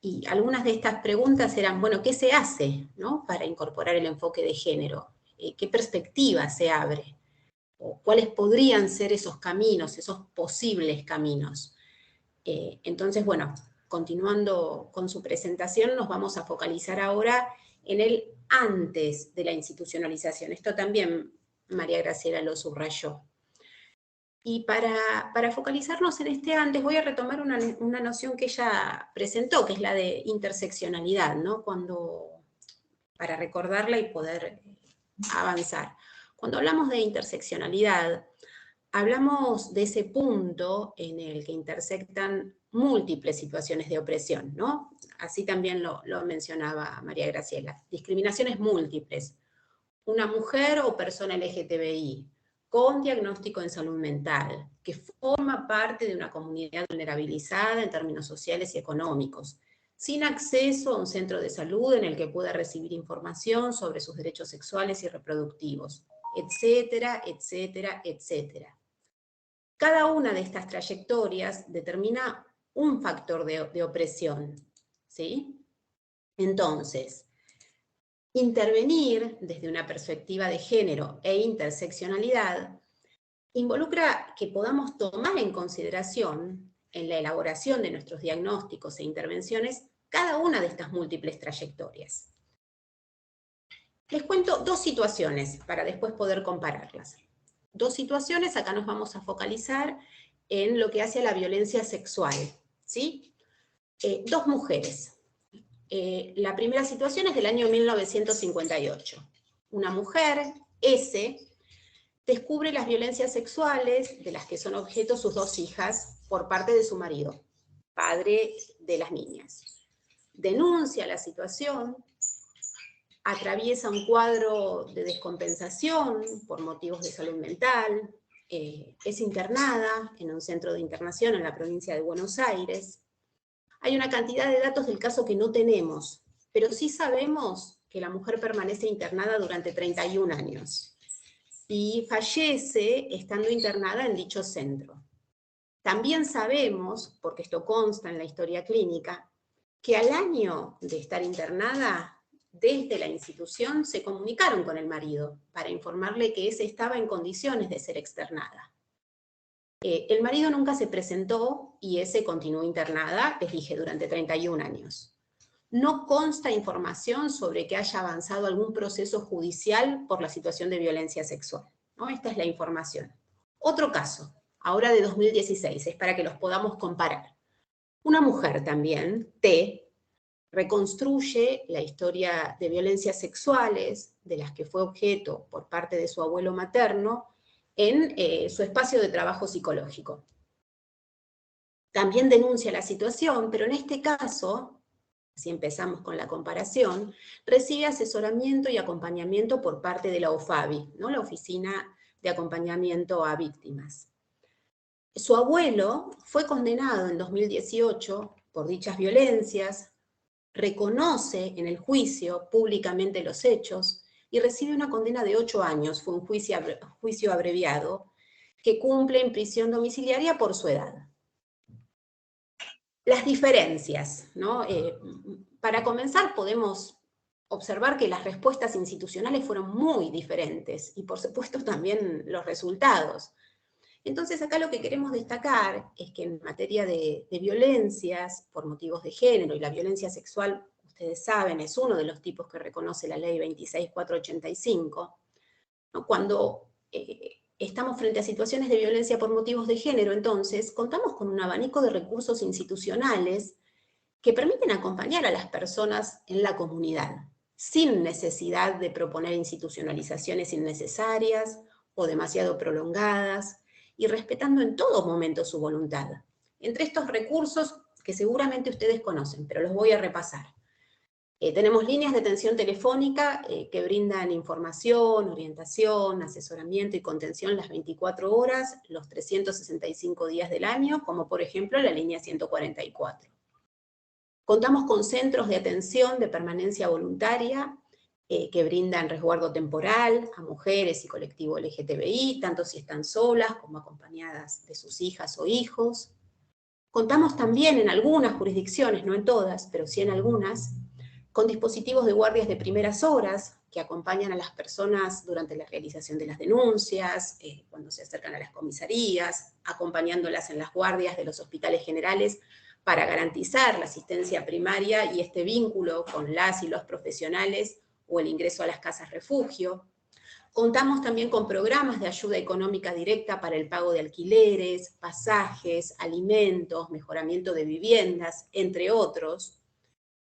Y algunas de estas preguntas eran, bueno, ¿qué se hace, ¿no?, para incorporar el enfoque de género? ¿Qué perspectiva se abre? ¿O cuáles podrían ser esos caminos, esos posibles caminos? Entonces, bueno, continuando con su presentación, nos vamos a focalizar ahora en el antes de la institucionalización. Esto también María Graciela lo subrayó. Y para focalizarnos en este antes, voy a retomar una noción que ella presentó, que es la de interseccionalidad, ¿no? Para recordarla y poder avanzar. Cuando hablamos de interseccionalidad, hablamos de ese punto en el que intersectan múltiples situaciones de opresión, ¿no? Así también lo mencionaba María Graciela. Discriminaciones múltiples. Una mujer o persona LGTBI con diagnóstico en salud mental, que forma parte de una comunidad vulnerabilizada en términos sociales y económicos, sin acceso a un centro de salud en el que pueda recibir información sobre sus derechos sexuales y reproductivos, etcétera, etcétera, etcétera. Cada una de estas trayectorias determina un factor de opresión, ¿sí? Entonces, intervenir desde una perspectiva de género e interseccionalidad involucra que podamos tomar en consideración en la elaboración de nuestros diagnósticos e intervenciones cada una de estas múltiples trayectorias. Les cuento dos situaciones para después poder compararlas. Dos situaciones, acá nos vamos a focalizar en lo que hace a la violencia sexual, ¿sí? Dos mujeres. La primera situación es del año 1958. Una mujer, S, descubre las violencias sexuales de las que son objeto sus dos hijas por parte de su marido, padre de las niñas. Denuncia la situación, atraviesa un cuadro de descompensación por motivos de salud mental, es internada en un centro de internación en la provincia de Buenos Aires. Hay una cantidad de datos del caso que no tenemos, pero sí sabemos que la mujer permanece internada durante 31 años y fallece estando internada en dicho centro. También sabemos, porque esto consta en la historia clínica, que al año de estar internada, desde la institución se comunicaron con el marido para informarle que ese estaba en condiciones de ser externada. El marido nunca se presentó y ese continuó internada, les dije, durante 31 años. No consta información sobre que haya avanzado algún proceso judicial por la situación de violencia sexual, ¿no? Esta es la información. Otro caso, ahora de 2016, es para que los podamos comparar. Una mujer también, T, reconstruye la historia de violencias sexuales de las que fue objeto por parte de su abuelo materno en su espacio de trabajo psicológico. También denuncia la situación, pero en este caso, si empezamos con la comparación, recibe asesoramiento y acompañamiento por parte de la OFABI, ¿no?, la Oficina de Acompañamiento a Víctimas. Su abuelo fue condenado en 2018 por dichas violencias, reconoce en el juicio públicamente los hechos y recibe una condena de 8 años, fue un juicio abreviado, que cumple en prisión domiciliaria por su edad. Las diferencias, ¿no? Para comenzar podemos observar que las respuestas institucionales fueron muy diferentes y por supuesto también los resultados. Entonces acá lo que queremos destacar es que en materia de violencias por motivos de género, y la violencia sexual, ustedes saben, es uno de los tipos que reconoce la ley 26485, ¿no? Cuando estamos frente a situaciones de violencia por motivos de género, entonces contamos con un abanico de recursos institucionales que permiten acompañar a las personas en la comunidad, sin necesidad de proponer institucionalizaciones innecesarias o demasiado prolongadas, y respetando en todo momento su voluntad. Entre estos recursos, que seguramente ustedes conocen, pero los voy a repasar. Tenemos líneas de atención telefónica que brindan información, orientación, asesoramiento y contención las 24 horas, los 365 días del año, como por ejemplo la línea 144. Contamos con centros de atención de permanencia voluntaria que brindan resguardo temporal a mujeres y colectivo LGTBI, tanto si están solas como acompañadas de sus hijas o hijos. Contamos también en algunas jurisdicciones, no en todas, pero sí en algunas, con dispositivos de guardias de primeras horas que acompañan a las personas durante la realización de las denuncias, cuando se acercan a las comisarías, acompañándolas en las guardias de los hospitales generales para garantizar la asistencia primaria y este vínculo con las y los profesionales o el ingreso a las casas refugio. Contamos también con programas de ayuda económica directa para el pago de alquileres, pasajes, alimentos, mejoramiento de viviendas, entre otros.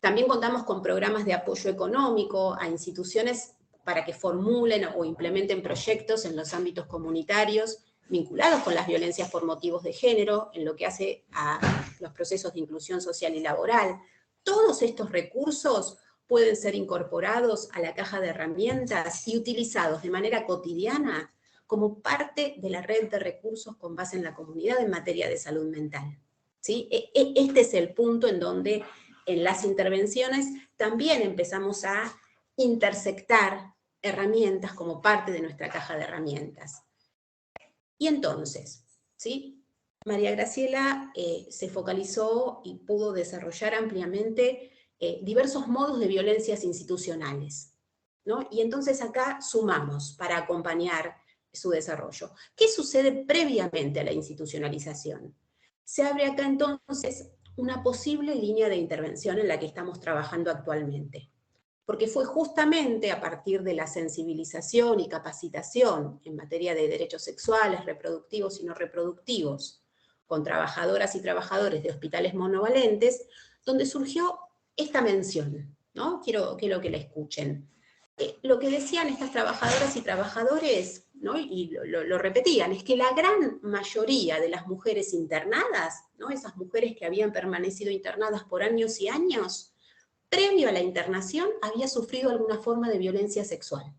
También contamos con programas de apoyo económico a instituciones para que formulen o implementen proyectos en los ámbitos comunitarios vinculados con las violencias por motivos de género, en lo que hace a los procesos de inclusión social y laboral. Todos estos recursos pueden ser incorporados a la caja de herramientas y utilizados de manera cotidiana como parte de la red de recursos con base en la comunidad en materia de salud mental. ¿Sí? Este es el punto en donde en las intervenciones también empezamos a intersectar herramientas como parte de nuestra caja de herramientas. Y entonces, ¿sí? María Graciela se focalizó y pudo desarrollar ampliamente diversos modos de violencias institucionales, ¿no? Y entonces acá sumamos para acompañar su desarrollo. ¿Qué sucede previamente a la institucionalización? Se abre acá entonces una posible línea de intervención en la que estamos trabajando actualmente. Porque fue justamente a partir de la sensibilización y capacitación en materia de derechos sexuales, reproductivos y no reproductivos, con trabajadoras y trabajadores de hospitales monovalentes, donde surgió esta mención, ¿no? Quiero que la escuchen. Lo que decían estas trabajadoras y trabajadores, ¿no? Y lo repetían, es que la gran mayoría de las mujeres internadas, ¿no? Esas mujeres que habían permanecido internadas por años y años, previo a la internación había sufrido alguna forma de violencia sexual.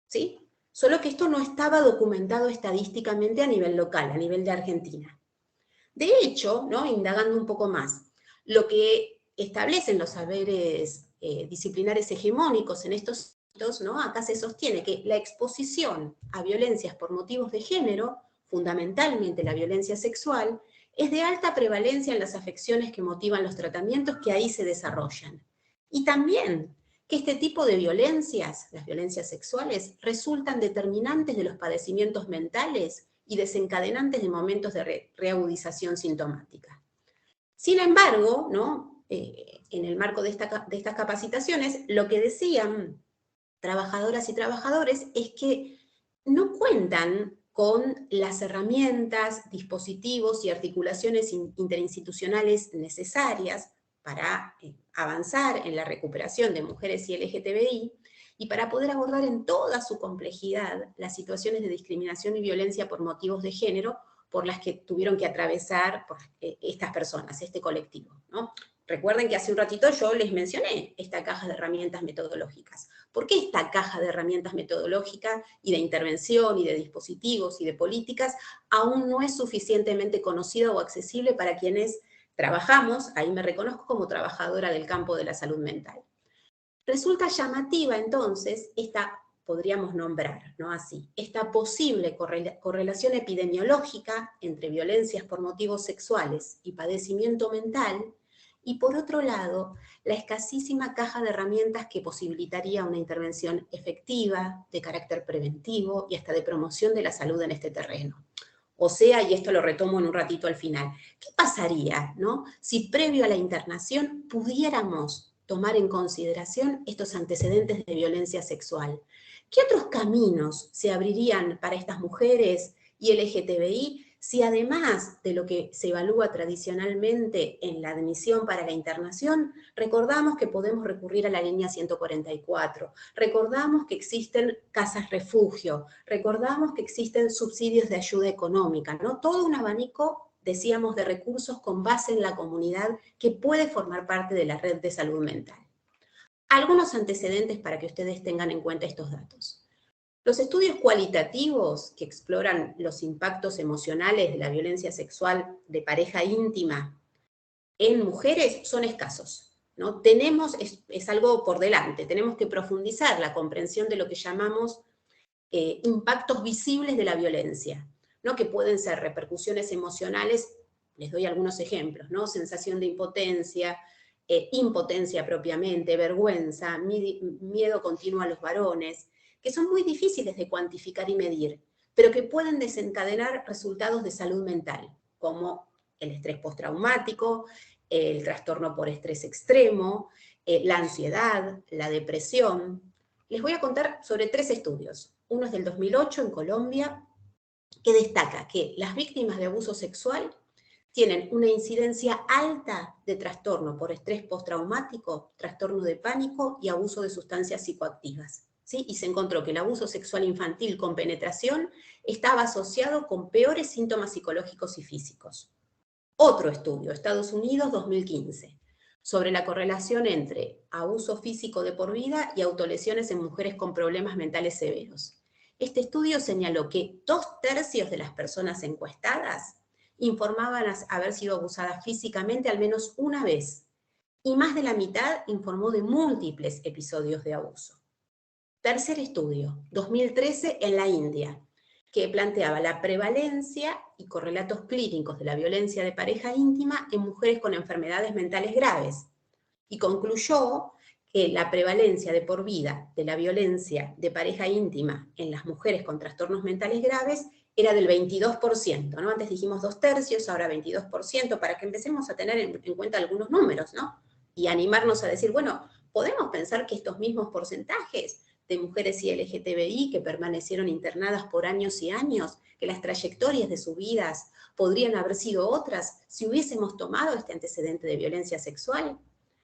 ¿Sí? Solo que esto no estaba documentado estadísticamente a nivel local, a nivel de Argentina. De hecho, ¿no? Indagando un poco más, lo que establecen los saberes disciplinares hegemónicos en estos ámbitos, ¿no? Acá se sostiene que la exposición a violencias por motivos de género, fundamentalmente la violencia sexual, es de alta prevalencia en las afecciones que motivan los tratamientos que ahí se desarrollan. Y también que este tipo de violencias, las violencias sexuales, resultan determinantes de los padecimientos mentales y desencadenantes de momentos de reagudización sintomática. Sin embargo, ¿no? En el marco de estas capacitaciones, lo que decían trabajadoras y trabajadores es que no cuentan con las herramientas, dispositivos y articulaciones interinstitucionales necesarias para avanzar en la recuperación de mujeres y LGTBI y para poder abordar en toda su complejidad las situaciones de discriminación y violencia por motivos de género por las que tuvieron que atravesar estas personas, este colectivo, ¿no? Recuerden que hace un ratito yo les mencioné esta caja de herramientas metodológicas. ¿Por qué esta caja de herramientas metodológicas y de intervención y de dispositivos y de políticas aún no es suficientemente conocida o accesible para quienes trabajamos? Ahí me reconozco como trabajadora del campo de la salud mental. Resulta llamativa entonces esta, podríamos nombrar, ¿no? Así, esta posible correlación epidemiológica entre violencias por motivos sexuales y padecimiento mental, y por otro lado, la escasísima caja de herramientas que posibilitaría una intervención efectiva, de carácter preventivo y hasta de promoción de la salud en este terreno. O sea, y esto lo retomo en un ratito al final, ¿qué pasaría, ¿no? Si previo a la internación pudiéramos tomar en consideración estos antecedentes de violencia sexual? ¿Qué otros caminos se abrirían para estas mujeres y LGTBI si además de lo que se evalúa tradicionalmente en la admisión para la internación, recordamos que podemos recurrir a la línea 144, recordamos que existen casas refugio, recordamos que existen subsidios de ayuda económica, ¿no? Todo un abanico, decíamos, de recursos con base en la comunidad que puede formar parte de la red de salud mental. Algunos antecedentes para que ustedes tengan en cuenta estos datos. Los estudios cualitativos que exploran los impactos emocionales de la violencia sexual de pareja íntima en mujeres son escasos, ¿no? Es algo por delante, tenemos que profundizar la comprensión de lo que llamamos impactos visibles de la violencia, ¿no? Que pueden ser repercusiones emocionales Les doy algunos ejemplos, ¿no? Sensación de impotencia, impotencia propiamente, vergüenza, miedo continuo a los varones, que son muy difíciles de cuantificar y medir, pero que pueden desencadenar resultados de salud mental, como el estrés postraumático, el trastorno por estrés extremo, la ansiedad, la depresión. Les voy a contar sobre 3 estudios. Uno es del 2008 en Colombia, que destaca que las víctimas de abuso sexual tienen una incidencia alta de trastorno por estrés postraumático, trastorno de pánico y abuso de sustancias psicoactivas. ¿Sí? Y se encontró que el abuso sexual infantil con penetración estaba asociado con peores síntomas psicológicos y físicos. Otro estudio, Estados Unidos 2015, sobre la correlación entre abuso físico de por vida y autolesiones en mujeres con problemas mentales severos. Este estudio señaló que 2/3 de las personas encuestadas informaban haber sido abusadas físicamente al menos una vez, y más de la mitad informó de múltiples episodios de abuso. Tercer estudio, 2013 en la India, que planteaba la prevalencia y correlatos clínicos de la violencia de pareja íntima en mujeres con enfermedades mentales graves, y concluyó que la prevalencia de por vida de la violencia de pareja íntima en las mujeres con trastornos mentales graves era del 22%, ¿no? Antes dijimos 2/3, ahora 22%, para que empecemos a tener en cuenta algunos números, ¿no? Y animarnos a decir, bueno, podemos pensar que estos mismos porcentajes de mujeres y LGTBI que permanecieron internadas por años y años, que las trayectorias de sus vidas podrían haber sido otras si hubiésemos tomado este antecedente de violencia sexual,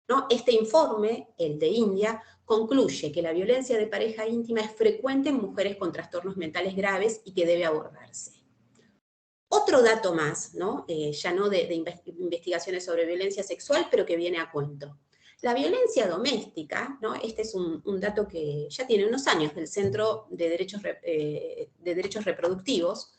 ¿no? Este informe, el de India, concluye que la violencia de pareja íntima es frecuente en mujeres con trastornos mentales graves y que debe abordarse. Otro dato más, ¿no? Ya no de investigaciones sobre violencia sexual, pero que viene a cuento. La violencia doméstica, ¿no? Este es un dato que ya tiene unos años del Centro de Derechos Reproductivos.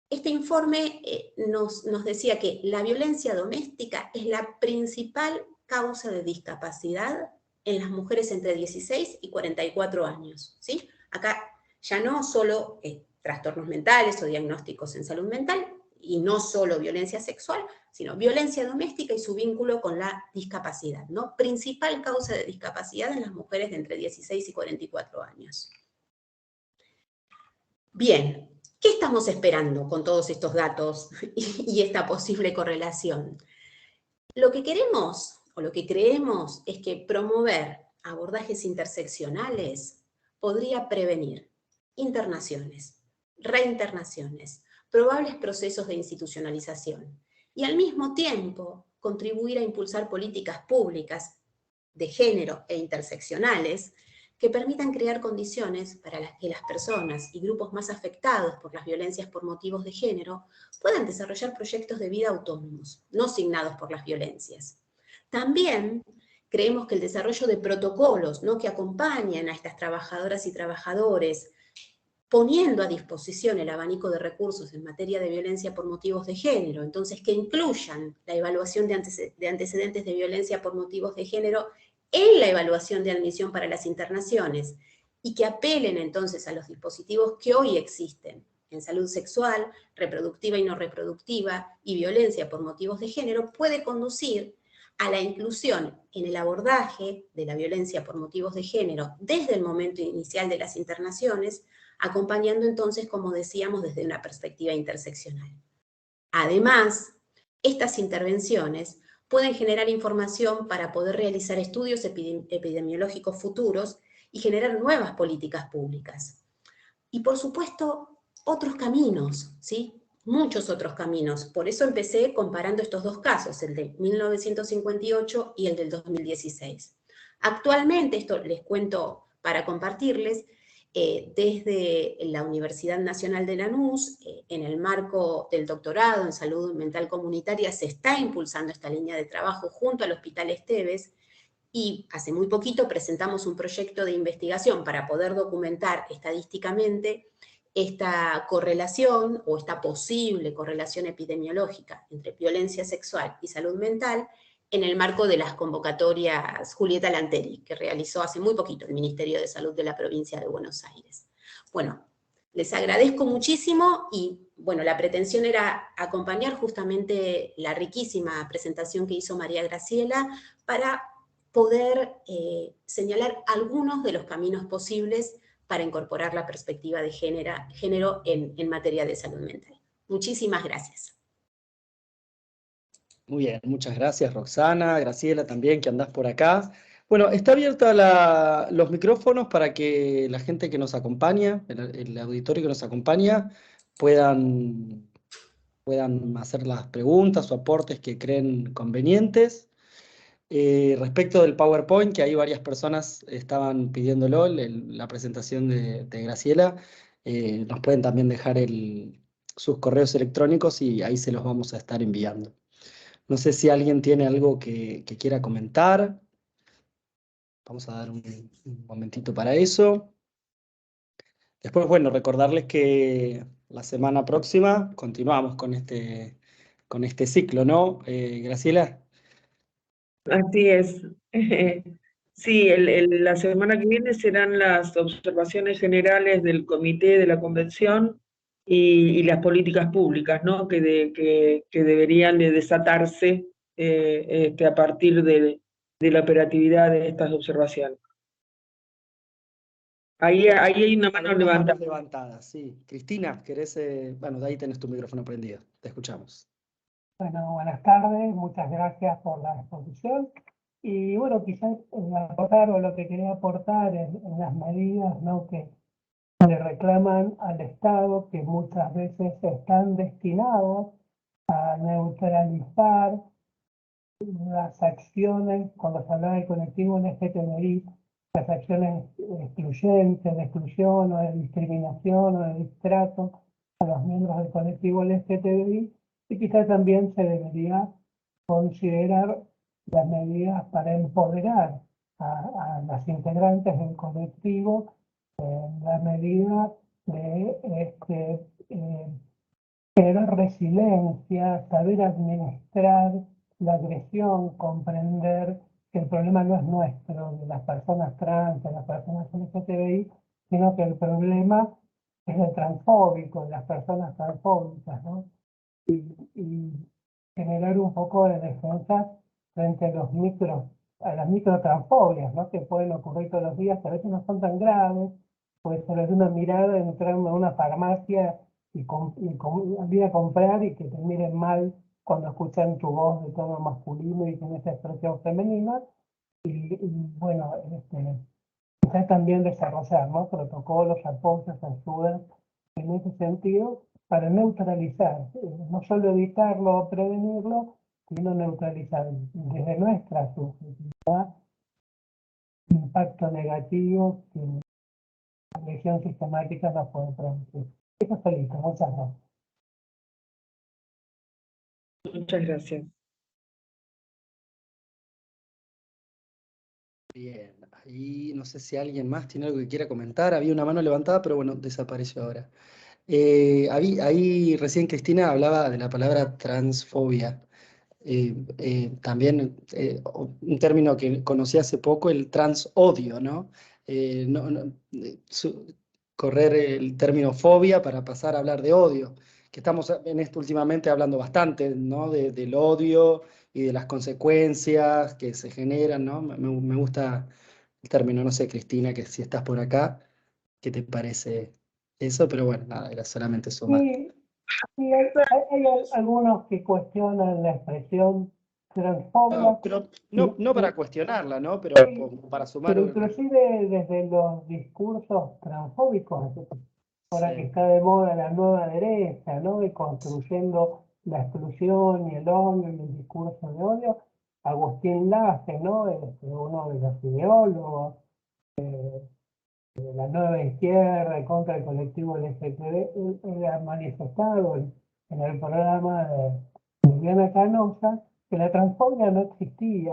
Este informe nos decía que la violencia doméstica es la principal causa de discapacidad en las mujeres entre 16 y 44 años. ¿Sí? Acá ya no solo trastornos mentales o diagnósticos en salud mental, y no solo violencia sexual, sino violencia doméstica y su vínculo con la discapacidad, ¿no? Principal causa de discapacidad en las mujeres de entre 16 y 44 años. Bien, ¿qué estamos esperando con todos estos datos y esta posible correlación? Lo que queremos o lo que creemos es que promover abordajes interseccionales podría prevenir internaciones, reinternaciones, probables procesos de institucionalización y al mismo tiempo contribuir a impulsar políticas públicas de género e interseccionales que permitan crear condiciones para que las personas y grupos más afectados por las violencias por motivos de género puedan desarrollar proyectos de vida autónomos, no signados por las violencias. También creemos que el desarrollo de protocolos, ¿no?, que acompañen a estas trabajadoras y trabajadores, poniendo a disposición el abanico de recursos en materia de violencia por motivos de género, entonces que incluyan la evaluación de antecedentes de violencia por motivos de género en la evaluación de admisión para las internaciones, y que apelen entonces a los dispositivos que hoy existen en salud sexual, reproductiva y no reproductiva, y violencia por motivos de género, puede conducir a la inclusión en el abordaje de la violencia por motivos de género desde el momento inicial de las internaciones, acompañando entonces, como decíamos, desde una perspectiva interseccional. Además, estas intervenciones pueden generar información para poder realizar estudios epidemiológicos futuros y generar nuevas políticas públicas. Y por supuesto, otros caminos, ¿sí? Muchos otros caminos. Por eso empecé comparando estos dos casos, el de 1958 y el del 2016. Actualmente, esto les cuento para compartirles, desde la Universidad Nacional de Lanús, en el marco del doctorado en salud mental comunitaria, se está impulsando esta línea de trabajo junto al Hospital Esteves, y hace muy poquito presentamos un proyecto de investigación para poder documentar estadísticamente esta correlación o esta posible correlación epidemiológica entre violencia sexual y salud mental en el marco de las convocatorias Julieta Lanteri, que realizó hace muy poquito el Ministerio de Salud de la provincia de Buenos Aires. Bueno, Les agradezco muchísimo y bueno, la pretensión era acompañar justamente la riquísima presentación que hizo María Graciela para poder señalar algunos de los caminos posibles para incorporar la perspectiva de género en materia de salud mental. Muchísimas gracias. Muy bien, muchas gracias Roxana, Graciela también, que andás por acá. Bueno, está abierta los micrófonos para que la gente que nos acompaña, el auditorio que nos acompaña, puedan hacer las preguntas o aportes que creen convenientes. Respecto del PowerPoint, que ahí varias personas estaban pidiéndolo, la presentación de Graciela, nos pueden también dejar sus correos electrónicos y ahí se los vamos a estar enviando. No sé si alguien tiene algo que quiera comentar. Vamos a dar un momentito para eso. Después, bueno, recordarles que la semana próxima continuamos con este ciclo, ¿no, Graciela? Así es. Sí, la semana que viene serán las observaciones generales del comité de la convención y las políticas públicas, ¿no? Que deberían de desatarse a partir de la operatividad de estas observaciones. Ahí hay una mano Algunas levantada. manos levantadas, sí. Cristina, querés, bueno, de ahí tenés tu micrófono prendido. Te escuchamos. Bueno, buenas tardes, muchas gracias por la exposición. Y bueno, quizás aportar o lo que quería aportar en las medidas, ¿no?, que le reclaman al Estado, que muchas veces están destinados a neutralizar las acciones, cuando se habla del colectivo LGTBI, las acciones excluyentes, de exclusión o de discriminación o de distrato a los miembros del colectivo LGTBI, y quizás también se debería considerar las medidas para empoderar a las integrantes del colectivo en la medida de generar resiliencia, saber administrar la agresión, comprender que el problema no es nuestro, de las personas trans, de las personas LGTBI, sino que el problema es el transfóbico, de las personas transfóbicas, ¿no? Y generar un poco de defensa frente a las microtransfobias, ¿no?, que pueden ocurrir todos los días, que a veces no son tan graves. Puede ser de una mirada, entrar a una farmacia y ir a comprar y que te miren mal cuando escuchan tu voz de tono masculino y tienes expresión femenina. Y bueno, quizás también desarrollar, ¿no?, protocolos, apoyos, ayudas en ese sentido para neutralizar, no solo evitarlo o prevenirlo, sino neutralizar desde nuestra subjetividad el impacto negativo que la agresión sistemática nos puede producir. Eso es solito, muchas gracias. Muchas gracias. Bien, ahí no sé si alguien más tiene algo que quiera comentar. Había una mano levantada, pero bueno, desapareció ahora. Ahí recién Cristina hablaba de la palabra transfobia. También un término que conocí hace poco, el transodio, ¿no? Correr el término fobia para pasar a hablar de odio, que estamos en esto últimamente hablando bastante, ¿no? Del odio y de las consecuencias que se generan, ¿no? Me gusta el término, no sé, Cristina, que si estás por acá, ¿qué te parece eso? Pero bueno, nada, era solamente sumar. Sí, sí, hay algunos que cuestionan la expresión transfobia, Pero no, y, no para y, cuestionarla, ¿no? Pero sí, para sumar. pero inclusive desde los discursos transfóbicos, ahora que Sí. está de moda la nueva derecha, ¿no?, y construyendo la exclusión y el odio y el discurso de odio, Agustín Laje, ¿no?, uno de los ideólogos de la nueva izquierda contra el colectivo LGTB, él ha manifestado en el programa de Liliana Canosa que la transfobia no existía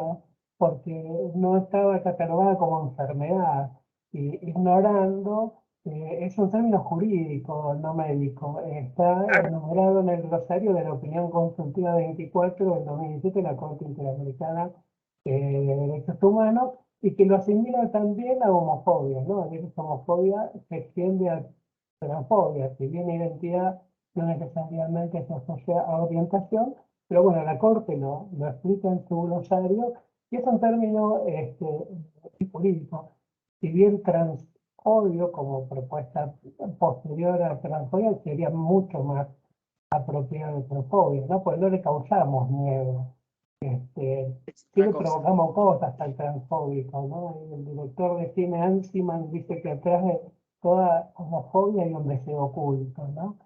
porque no estaba catalogada como enfermedad, y ignorando es un término jurídico, no médico. Está enumerado en el glosario de la Opinión Consultiva 24 del 2017 de la Corte Interamericana de Derechos Humanos, y que lo asimila también a homofobia, ¿no? A veces homofobia se extiende a transfobia. Si bien identidad no necesariamente se asocia a orientación, pero bueno, la Corte lo explica en su glosario y es un término jurídico. Si bien transfobio como propuesta posterior a transfobia sería mucho más apropiado de transfobia, ¿no? Pues no le causamos miedo. Sí le provocamos cosas al transfóbico, ¿no? El director de cine Ansiman dice que atrás de toda homofobia hay un deseo oculto, ¿no?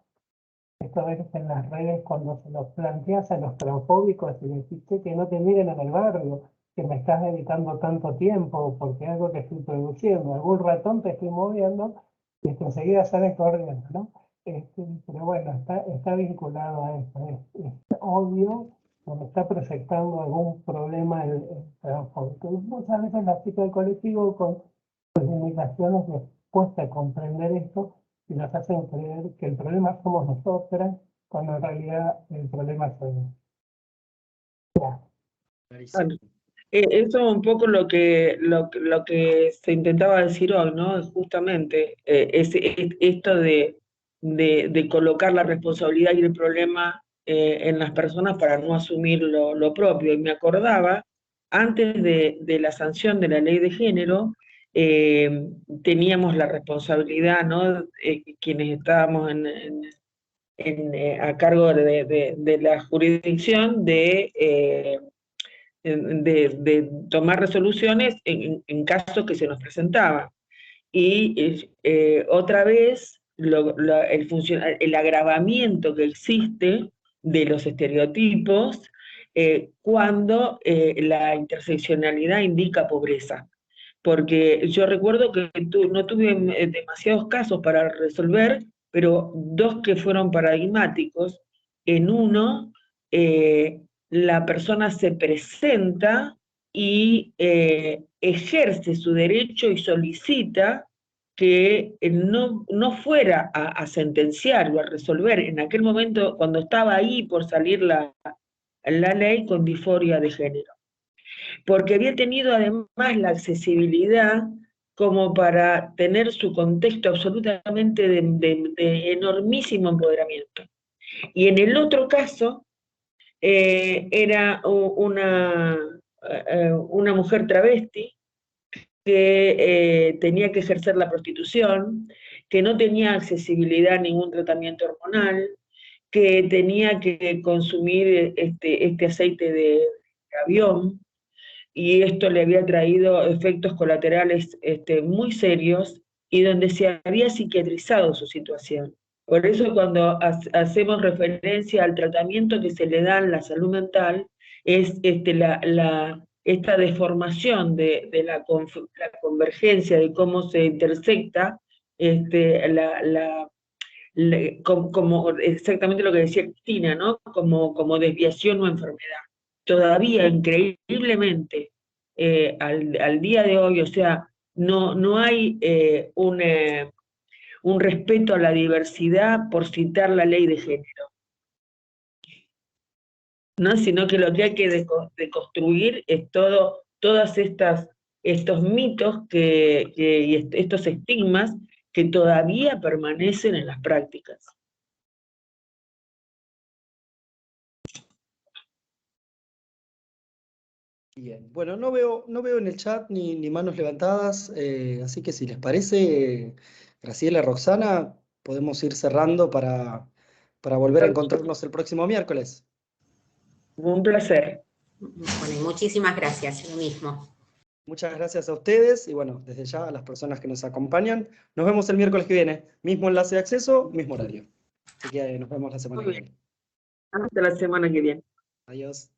Esto a veces en las redes cuando se los planteas a los transfóbicos y les dices que no te miren en el barrio, que me estás dedicando tanto tiempo porque algo que estoy produciendo, algún ratón te estoy moviendo y enseguida sales corriendo, ¿no? Pero bueno, está vinculado a esto, es odio cuando está proyectando algún problema el transfóbico. Y muchas veces la chica del colectivo con sus limitaciones les cuesta comprender esto y nos hacen creer que el problema somos nosotras, cuando en realidad el problema es ellos. Bueno, eso es un poco lo que se intentaba decir hoy, ¿no? Justamente, esto de colocar la responsabilidad y el problema en las personas para no asumir lo propio. Y me acordaba, antes de la sanción de la ley de género, teníamos la responsabilidad, ¿no? Quienes estábamos a cargo de la jurisdicción de tomar resoluciones en casos que se nos presentaban. Y otra vez, el agravamiento que existe de los estereotipos cuando la interseccionalidad indica pobreza. Porque yo recuerdo que no tuve demasiados casos para resolver, pero dos que fueron paradigmáticos. En uno, la persona se presenta y ejerce su derecho y solicita que no fuera a sentenciar o a resolver en aquel momento, cuando estaba ahí por salir la ley con disforia de género, porque había tenido además la accesibilidad como para tener su contexto absolutamente de enormísimo empoderamiento. Y en el otro caso, era una mujer travesti que tenía que ejercer la prostitución, que no tenía accesibilidad a ningún tratamiento hormonal, que tenía que consumir este aceite de avión, y esto le había traído efectos colaterales muy serios y donde se había psiquiatrizado su situación. Por eso cuando hacemos referencia al tratamiento que se le da en la salud mental, es esta deformación de la convergencia, de cómo se intersecta como exactamente lo que decía Cristina, ¿no? Como desviación o enfermedad. Todavía, increíblemente, al día de hoy, o sea, no hay un respeto a la diversidad por citar la ley de género, ¿no? Sino que lo que hay que deconstruir es todos estos mitos y estos estigmas que todavía permanecen en las prácticas. Bien, bueno, no veo en el chat ni manos levantadas, así que si les parece, Graciela, Roxana, podemos ir cerrando para volver a encontrarnos el próximo miércoles. Un placer. Bueno, y muchísimas gracias, lo mismo. Muchas gracias a ustedes y bueno, desde ya a las personas que nos acompañan. Nos vemos el miércoles que viene. Mismo enlace de acceso, mismo horario. Así que nos vemos la semana que viene. Hasta la semana que viene. Adiós.